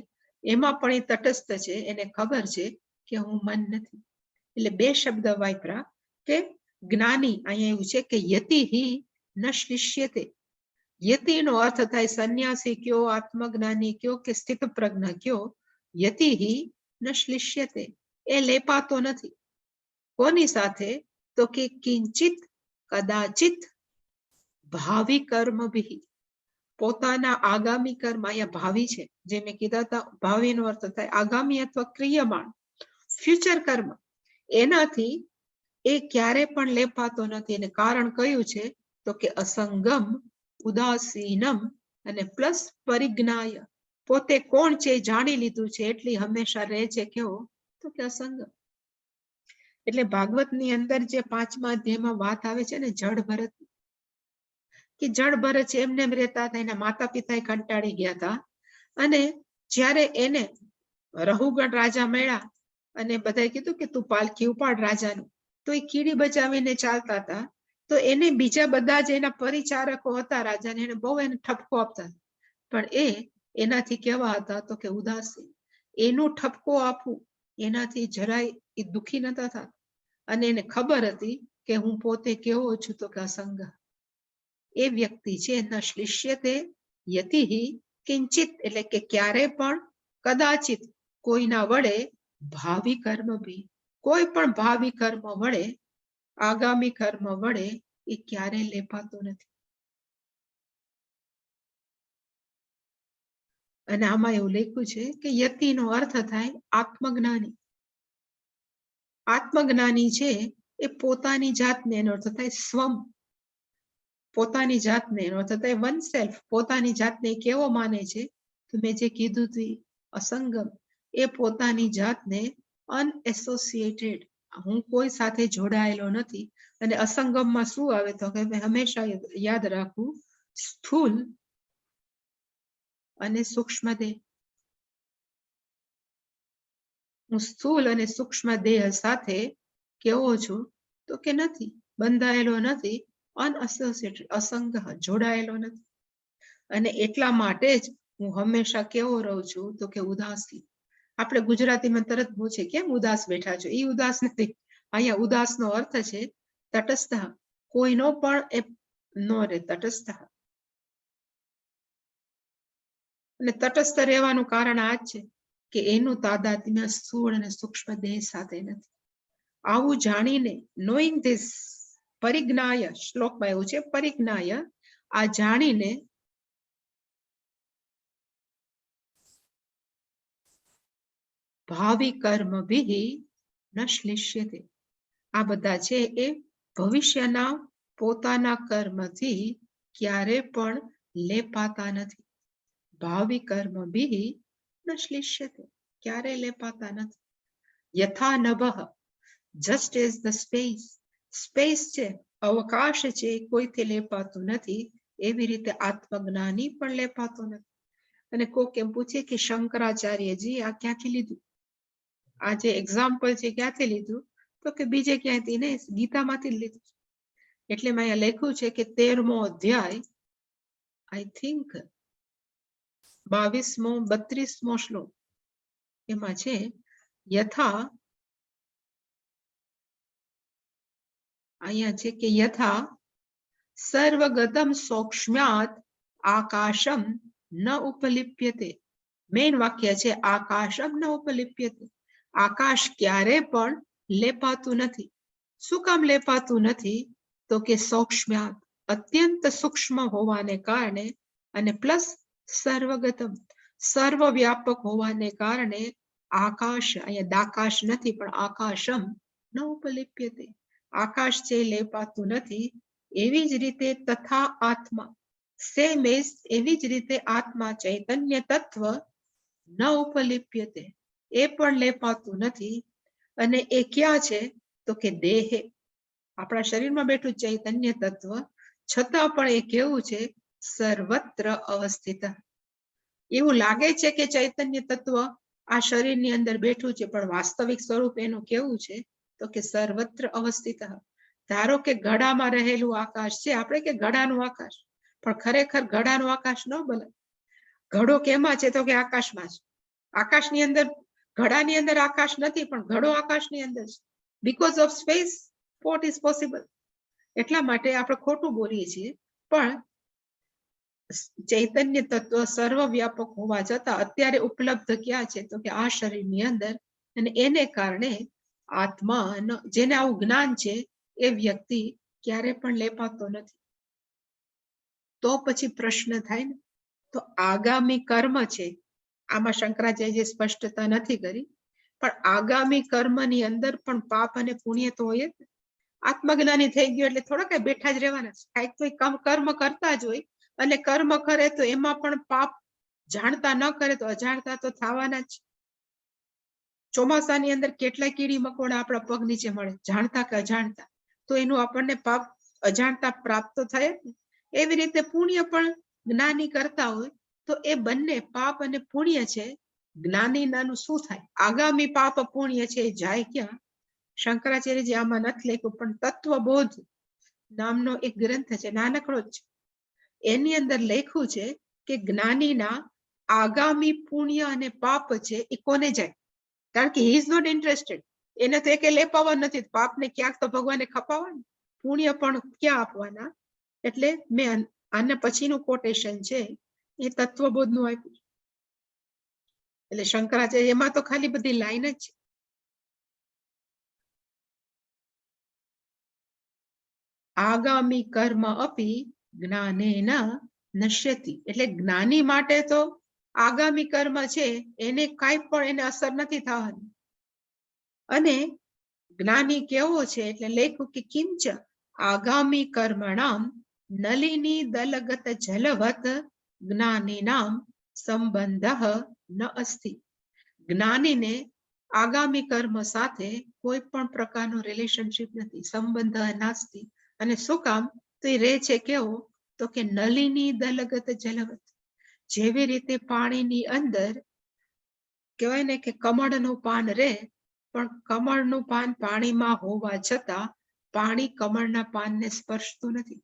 એમાં પણ એ તટસ્થ છે, એને ખબર છે કે હું મન નથી. એટલે બે શબ્દ વાપરા કે જ્ઞાની, અહીંયા એવું છે કે યતિહિ ન શ્લિષ્યતે. યતિનો અર્થ થાય સંન્યાસી કયો, આત્મજ્ઞાની કયો કે સ્થિત પ્રજ્ઞ કયો. યતિહિ ન શ્લિષ્યતે, એ લેપાતો નથી. કોની સાથે તો કે કિંચિત કદાચિત ભાવિ કર્મ ભી, પોતાના આગામી કર્મ, અહીંયા ભાવિ છે, જે મેં કીધા હતા ભાવિનો અર્થ થાય આગામી અથવા ક્રિયમાણ ફ્યુચર કર્મ, એનાથી એ ક્યારે પણ લેપાતો નથી. અને કારણ કયું છે તો કે અસંગમ, ઉદાસીનમ અને પ્લસ પરિજ્ઞાય, પોતે કોણ છે જાણી લીધું છે એટલી હંમેશા રહે છે કેવો તો કે અસંગમ. એટલે ભાગવતની અંદર જે 5મા અધ્યાયમાં વાત આવે છે ને જળ ભરત, કે જળ ભરત છે એમને એમ રહેતા હતા, એના માતા પિતા કંટાળી ગયા હતા, અને જ્યારે એને રહુગણ રાજા મળ્યા અને બધાએ કીધું કે તું પાલખી ઉપાડ રાજાનું, તો એ કીડી બચાવીને ચાલતા હતા. તો એને બીજા બધા જ એના પરિચારકો હતા રાજાને, એને બહુ એને ઠપકો આપતા, પણ એનાથી કેવા હતા તો કે ઉદાસીન. એનું ઠપકો આપવું એનાથી જરાય એ દુખી નતા થતા, અને એને ખબર હતી કે હું પોતે કેવો છું તો કે અસંગ. એ વ્યક્તિ છે ન શ્લિષ્યતે યતિહિ કિંચિત, એટલે કે ક્યારે પણ કદાચિત કોઈના વડે ભાવિ કર્મ ભી, કોઈ પણ ભાવિ કર્મ વડે, આગામી કર્મ વડે એ ક્યારે લેપાતો નથી. અને આમાં એવું લખ્યું છે કે યતિનો અર્થ થાય આત્મજ્ઞાની. આત્મજ્ઞાની છે એ પોતાની જાતને, એનો અર્થ થાય સ્વમ, પોતાની જાતને, એનો અર્થ થાય વન સેલ્ફ, પોતાની જાતને કેવો માને છે તો મેં જે કીધું હતું અસંગમ, એ પોતાની જાતને અનએસોસિએટેડ, હું કોઈ સાથે જોડાયેલો નથી. અને અસંગમમાં શું આવે તો કે હંમેશા યાદ રાખવું સ્થૂલ અને સૂક્ષ્મ દેહ. હું સ્થૂલ અને સૂક્ષ્મ દેહ સાથે કેવો છું તો કે નથી, બંધાયેલો નથી, અનએસોસિએટેડ, અસંગ, જોડાયેલો નથી. અને એટલા માટે જ હું હંમેશા કેવો રહું છું તો કે ઉદાસી. આપણે ગુજરાતીમાં તરત પૂછે કેમ ઉદાસ બેઠા છો, એ ઉદાસ નથી. અહીંયા ઉદાસનો અર્થ છે તટસ્થ, કોઈનો પણ એ નો રે, તટસ્થ. અને તટસ્થ રહેવાનું કારણ આ જ છે કે એનું તાદાત્મ્ય સ્થૂળ અને સૂક્ષ્મ દેહ સાથે નથી. આવું જાણીને, નોઈંગ ધીસ, પરિજ્ઞાય, શ્લોકમાં એવું છે પરિજ્ઞાય, આ જાણીને ભાવિ કર્મ ભી ન શ્લિષ્યતે, આ બધા છે એ ભવિષ્યના પોતાના કર્મથી ક્યારે પણ લેપાતા નથી. ભાવિ કર્મ ભી ન શ્લિષ્યતે, ક્યારે લેપાતા નથી. યથા નભઃ, just as the space, space છે, અવકાશ છે, કોઈથી લેપાતું નથી, એવી રીતે આત્મજ્ઞાની પણ લેપાતો નથી. અને કોક એમ પૂછે કે શંકરાચાર્યજી આ ક્યાંથી લીધું, આ જે એક્ઝામ્પલ છે ક્યાંથી લીધું તો કે બીજે ક્યાંથી નહીં, ગીતામાંથી જ લીધું. એટલે મેં અહીંયા લખ્યું છે કે 13મો અધ્યાય, આઈ થિંક 22મો 32મો શ્લોક, એમાં છે યથા, અહીંયા છે કે યથા સર્વગતમ સૌક્ષ્મ્યાત આકાશમ ન ઉપલિપ્યતે. મેઇન વાક્ય છે આકાશમ ન ઉપલિપ્યતે, આકાશ ક્યારે પણ લેપાતું નથી. શું કામ લેપાતું નથી તો કે સૌક્ષ્મ્યાત, અત્યંત સૂક્ષ્મ હોવાને કારણે, અને પ્લસ સર્વગતમ, સર્વવ્યાપક હોવાને કારણે આકાશ, અહીંયા દાકાશ નથી પણ આકાશમ ન ઉપલિપ્યતે, આકાશ છે લેપાતું નથી. એવી જ રીતે તથા આત્મા, સેમ એઝ, એવી જ રીતે આત્મા, ચૈતન્ય તત્વ ન ઉપલિપ્યતે, એ પણ લેપાતું નથી. અને એ ક્યાં છે તો કે દેહે, આપણા શરીરમાં બેઠું ચૈતન્ય તત્વ, છતાં પણ એ કેવું છે સર્વત્ર અવસ્થિત. એવું લાગે છે કે ચૈતન્ય તત્વ આ શરીરની અંદર બેઠું છે, પણ વાસ્તવિક સ્વરૂપ એનું કેવું છે તો કે સર્વત્ર અવસ્થિત. ધારો કે ઘડામાં રહેલું આકાશ છે, આપણે કે ઘડાનું આકાશ, પણ ખરેખર ઘડાનું આકાશ ન બને. ઘડો કેમાં છે તો કે આકાશમાં છે. આકાશની અંદર, ઘડાની અંદર આકાશ નથી, પણ ઘડો આકાશની અંદર છે. Because of space what is possible. એટલા માટે આપણે ખોટું બોલીએ છીએ, પણ ચૈતન્ય તત્વ સર્વવ્યાપક હોવા છતાં અત્યારે ઉપલબ્ધ ક્યાં છે તો કે આ શરીરની અંદર. અને એને કારણે આત્મા, જેને આવું જ્ઞાન છે, એ વ્યક્તિ ક્યારે પણ લેપાતો નથી. તો પછી પ્રશ્ન થાય ને તો આગામી કર્મ છે, આમાં શંકરાચાર્ય સ્પષ્ટતા નથી કરી, પણ આગામી કર્મની અંદર પણ પાપ અને પુણ્ય તો હોય જ. આત્મજ્ઞાની થઈ ગયો એટલે થોડા કઈ બેઠા જ રહેવાના છે, કાંઈક તો કર્મ કરતા જ હોય, અને કર્મ કરે તો એમાં પણ પાપ જાણતા ન કરે તો અજાણતા તો થવાના જ. ચોમાસાની અંદર કેટલાય કીડી મકોડા આપણા પગ નીચે મળે, જાણતા કે અજાણતા, તો એનું આપણને પાપ અજાણતા પ્રાપ્ત તો થાય જ ને. એવી રીતે પુણ્ય પણ જ્ઞાની કરતા હોય તો એ બંને પાપ અને પુણ્ય છે, જ્ઞાની નાનું શું થાય? આગામી પાપ પુણ્ય છે એ જાય ક્યાં? શંકરાચાર્યજી આમાં નથી લખ્યું, પણ તત્વબોધ નામનો એક ગ્રંથ છે, નાનકડો જ, એની અંદર લખ્યું છે કે જ્ઞાનીના આગામી પુણ્ય અને પાપ છે એ કોને જાય? કારણ કે હી ઇઝ નોટ ઇન્ટરેસ્ટેડ, એને તો એકે લેપાવા નથી, પાપને ક્યાંક તો ભગવાને ખપાવવાનું, પુણ્ય પણ ક્યાં આપવાના. એટલે મેં આના પછીનું કોટેશન છે એ તત્વબોધનું આપ્યું. એટલે શંકરાચાર્ય એમાં તો ખાલી બધી લાઈન જ છે. આગામી કર્મ અપી જ્ઞાનેન નશ્યતિ, એટલે જ્ઞાની માટે તો આગામી કર્મ છે એને કાંઈ પણ એને અસર નથી થવાની. અને જ્ઞાની કેવો છે એટલે લેખું કે કિંચ આગામી કર્મણામ નલિની દલગત જલવત જ્ઞાનીનામ સંબંધ ન અસ્તિ. જ્ઞાનીને આગામી કર્મ સાથે કોઈ પણ પ્રકારનો રિલેશનશિપ નથી, સંબંધ નાસ્તિ. અને શું કામ? તો એ રે છે કેવો? તો કે નલિની દલગત જલવત, જેવી રીતે પાણીની અંદર કહેવાય ને કે કમળનું પાન રે, પણ કમળનું પાન પાણીમાં હોવા છતાં પાણી કમળના પાનને સ્પર્શતું નથી.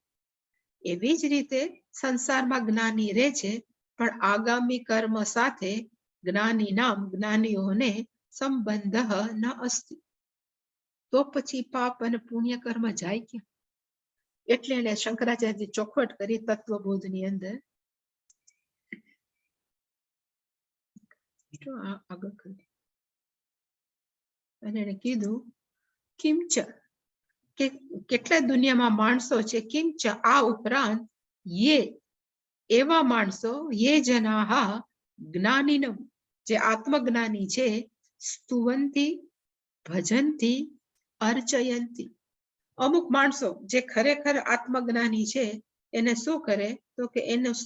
એવી જ રીતે સંસારમાં જ્ઞાની રહે છે, પણ આગામી કર્મ સાથે જ્ઞાનીઓને સંબંધ ન અસ્તિ. તો પછી પાપ અને પુણ્ય કર્મ જાય ક્યાં? એટલે એને શંકરાચાર્ય ચોખવટ કરી તત્વબોધની અંદર. આગળ કરી અને એને કીધું કિંચ, કે કેટલા દુનિયામાં માણસો છે, કિંચ આ ઉપરાંત યે એવા માણસો, યે જનાહ જ્ઞાનીનમ જે આત્મજ્ઞાની છે, સ્તુવંતી ભજંતી અર્ચયંતી. અમુક માણસો જે ખરેખર આત્મજ્ઞાની છે એને શું કરે? તો કે એનું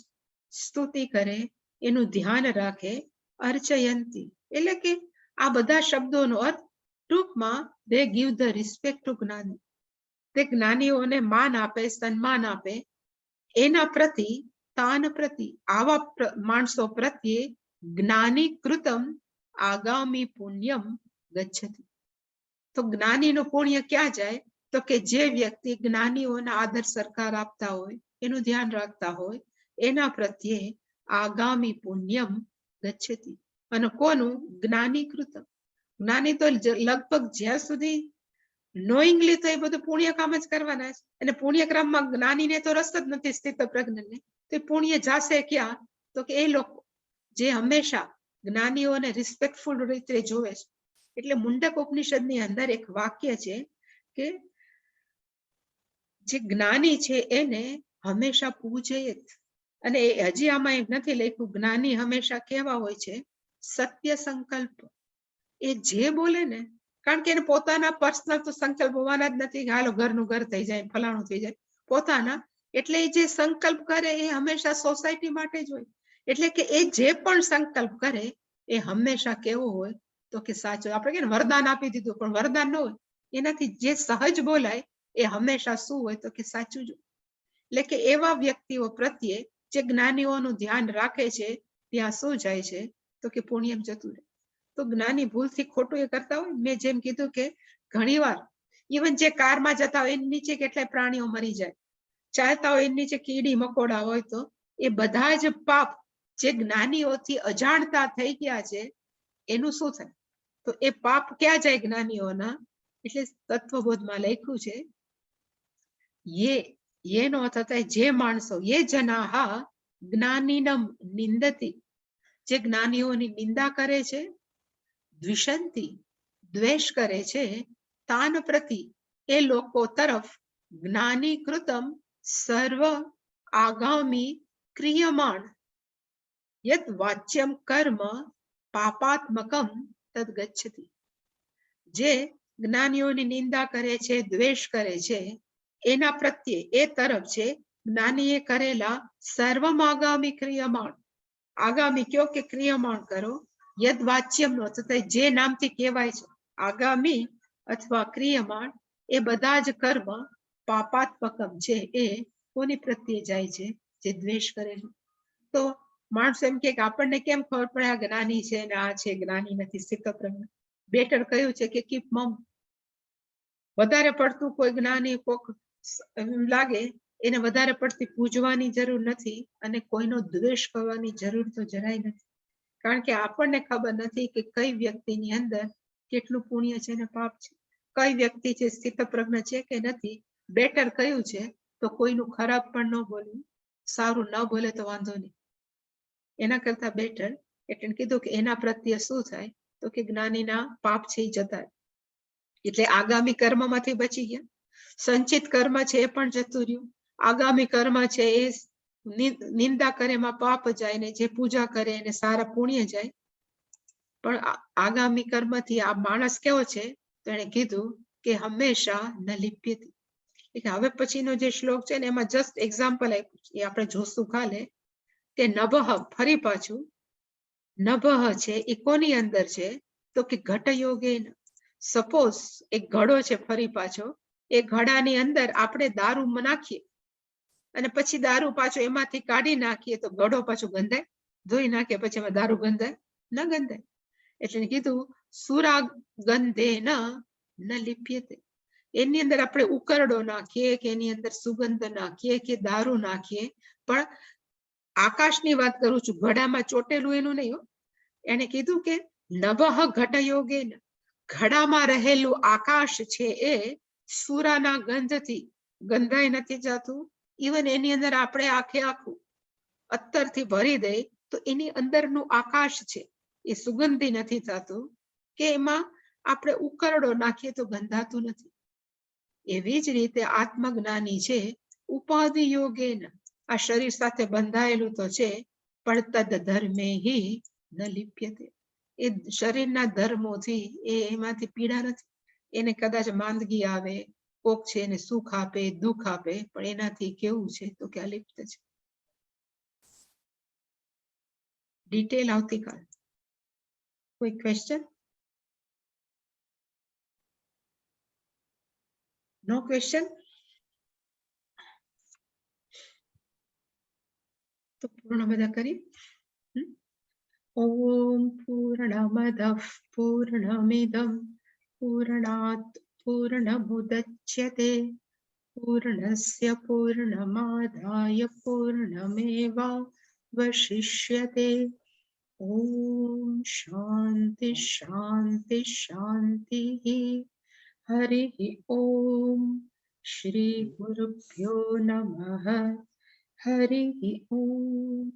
સ્તુતિ કરે, એનું ધ્યાન રાખે. અર્ચયંતી એટલે કે આ બધા શબ્દોનો અર્થ ટૂંકમાં દે ગીવ ધ રિસ્પેક્ટ ટુ જ્ઞાની, તે જ્ઞાનીઓને માન આપે, સન્માન આપે. એના પ્રતિ તાન પ્રતિ આવા માણસો પ્રત્યે જ્ઞાની કૃતમ આગામી પુણ્યમ ગચ્છતિ. તો જ્ઞાનીનું પુણ્ય ક્યાં જાય? તો કે જે વ્યક્તિ જ્ઞાનીઓના આદર સત્કાર આપતા હોય, એનું ધ્યાન રાખતા હોય, એના પ્રત્યે આગામી પુણ્યમ ગચ્છતિ. અને કોનું? જ્ઞાની કૃતમ. જ્ઞાની તો લગભગ જ્યાં સુધી નોઈંગલી તો એ બધું પુણ્ય કામ જ કરવાના છે, અને પુણ્યક્રમમાં જ્ઞાનીને તો રસ જ નથી સ્થિત પ્રજ્ઞને, તે પુણ્ય જાશે ક્યાં? તો કે એ લોકો જે હંમેશા જ્ઞાનીઓને રિસ્પેક્ટફુલ રીતે જોવે છે. એટલે મુંડક ઉપનિષદની અંદર એક વાક્ય છે કે જે જ્ઞાની છે એને હંમેશા પૂજે જ. અને હજી આમાં એમ નથી લખ્યું, જ્ઞાની હંમેશા કેવા હોય છે? સત્ય સંકલ્પ. એ જે બોલે ને, કારણ કે એને પોતાના પર્સનલ તો સંકલ્પ હોવાના જ નથી, હાલો ઘરનું ઘર થઈ જાય, ફલાણું થઈ જાય, પોતાના. એટલે એ જે સંકલ્પ કરે એ હંમેશા સોસાયટી માટે જ હોય. એટલે કે એ જે પણ સંકલ્પ કરે એ હંમેશા કેવો હોય? તો કે સાચો. આપણે કે વરદાન આપી દીધું, પણ વરદાન ન હોય, એનાથી જે સહજ બોલાય એ હંમેશા શું હોય? તો કે સાચું જ. એટલે કે એવા વ્યક્તિઓ પ્રત્યે જે જ્ઞાનીઓનું ધ્યાન રાખે છે, ત્યાં શું જાય છે? તો કે પુણ્યમ જતું રહે. તો જ્ઞાની ભૂલથી ખોટું એ કરતા હોય. મેં જેમ કીધું કે ઘણી વાર ઇવન જે કારમાં જતા હોય એની નીચે કેટલાય પ્રાણીઓ મરી જાય, ચાલતા હોય એની નીચે કીડી મકોડા હોય, તો એ બધા જ પાપ જે જ્ઞાનીઓથી અજાણતા થઈ ગયા છે, એનું શું થાય? તો એ પાપ ક્યાં જાય જ્ઞાનીઓના? એટલે તત્વબોધમાં લખ્યું છે યેનો અર્થ થાય જે માણસો, યે જનાહ જ્ઞાનીનમ નિંદતી, જે જ્ઞાનીઓની નિંદા કરે છે, દ્વિષંતી દ્વેષ કરે છે, તાન પ્રતિ એ લોકો તરફ જ્ઞાની કૃતમ સર્વ આગામી ક્રિયમાણ यत् वाच्यम कर्म पापात्मकम तद गच्छति। જે જ્ઞાનીઓની નિંદા કરે છે, દ્વેષ કરે છે, એના પ્રત્યે એ તરફ છે જ્ઞાનીએ કરેલા સર્વમાગામી ક્રિયમાણ, આગામી કયો કે ક્રિયમાણ કરો, યદ વાચ્યમ નો થતા જે નામથી કહેવાય છે આગામી અથવા ક્રિયમાણ, એ બધા જ કર્મ પાપાત્મકમ છે, એ કોની પ્રત્યે જાય છે? જે દ્વેષ કરે છે. તો માણસો એમ કે આપણને કેમ ખબર પડે આ જ્ઞાની છે ને આ છે જ્ઞાની નથી, સ્થિતપ્રજ્ઞ? બેટર કયું છે કે કીપ મમ. વધારે પડતું કોઈ જ્ઞાની કોક લાગે એને વધારે પડતી પૂજવાની જરૂર નથી અને કોઈનો દ્વેષ કરવાની જરૂર તો જરાય નથી. કારણ કે આપણને ખબર નથી કે કઈ વ્યક્તિની અંદર કેટલું પુણ્ય છે ને પાપ છે, કઈ વ્યક્તિ છે સ્થિતપ્રજ્ઞ છે કે નથી. બેટર કયું છે તો કોઈનું ખરાબ પણ ન બોલવું, સારું ન બોલે તો વાંધો નહીં, એના કરતા બેટર. એટલે કીધું કે એના પ્રત્યે શું થાય તો કે જ્ઞાનીના પાપ છે એ જતા, એટલે આગામી કર્મમાંથી બચી ગયા. સંચિત કર્મ છે એ પણ જતું રહ્યું. આગામી કર્મ છે એ નિંદા કરે એમાં પાપ જાય ને જે પૂજા કરે એને સારા પુણ્ય જાય. પણ આગામી કર્મથી આ માણસ કેવો છે તો એને કીધું કે હંમેશા ન લિપ્યતી. એટલે હવે પછીનો જે શ્લોક છે ને એમાં જસ્ટ એક્ઝામ્પલ આપ્યું છે, એ આપણે જોશું કાલે, કે નભઃ, ફરી પાછું નભઃ છે એ કોની અંદર છે તો કે ઘટયોગે. સપોઝ એક ઘડો છે, ફરી પાછો એ ઘડાની અંદર આપણે દારૂ નાખીએ અને પછી દારૂ પાછો એમાંથી કાઢી નાખીએ તો ઘડો પાછો ગંધાય? ધોઈ નાખીએ પછી એમાં દારૂ ગંધાય? ન ગંધાય. એટલે કીધું સુરા ગંધે ન લિપ્યતે. એની અંદર આપણે ઉકરડો નાખીએ કે એની અંદર સુગંધ નાખીએ કે દારૂ નાખીએ, પણ આકાશની વાત કરું છું, ઘડામાં ચોટેલું એનું નહીં. એને કીધું કે નભઃ ઘટયોગે, ઘડામાં રહેલું આકાશ છે એ સુરાના ગંધથી ગંધાઈ નથી જતું. ઇવન એની અંદર આપણે આખે આખું અત્તરથી ભરી દઈ તો એની અંદરનું આકાશ છે એ સુગંધી નથી થતું, કે એમાં આપણે ઉકરડો નાખીએ તો ગંધાતું નથી. એવી જ રીતે આત્મજ્ઞાની છે ઉપાધિ યોગે, આ શરીર સાથે બંધાયેલું તો છે પણ તદ ધર્મે હિ ન લિપ્યતે. એ શરીરના ધર્મોથી એમાંથી પીડા નથી. એને કદાચ માંદગી આવે, કોક છે એને સુખ આપે, દુઃખ આપે, પણ એનાથી કેવું છે તો કે અલિપ્ત છે. ડિટેલ આવતીકાલ. કોઈ ક્વેશ્ચન? નો ક્વેશ્ચન? તો પૂર્ણ બધા કરી. ઓમ પૂર્ણમદઃ પૂર્ણમિદં પૂર્ણાત પૂર્ણમુદચ્યતે પૂર્ણસ્ય પૂર્ણમાદાય પૂર્ણમેવાવશિષ્યતે. ઓમ શાંતિ શાંતિ શાંતિ. હરિ ઓમ. શ્રી ગુરુભ્યો નમઃ. હરિ ઓમ.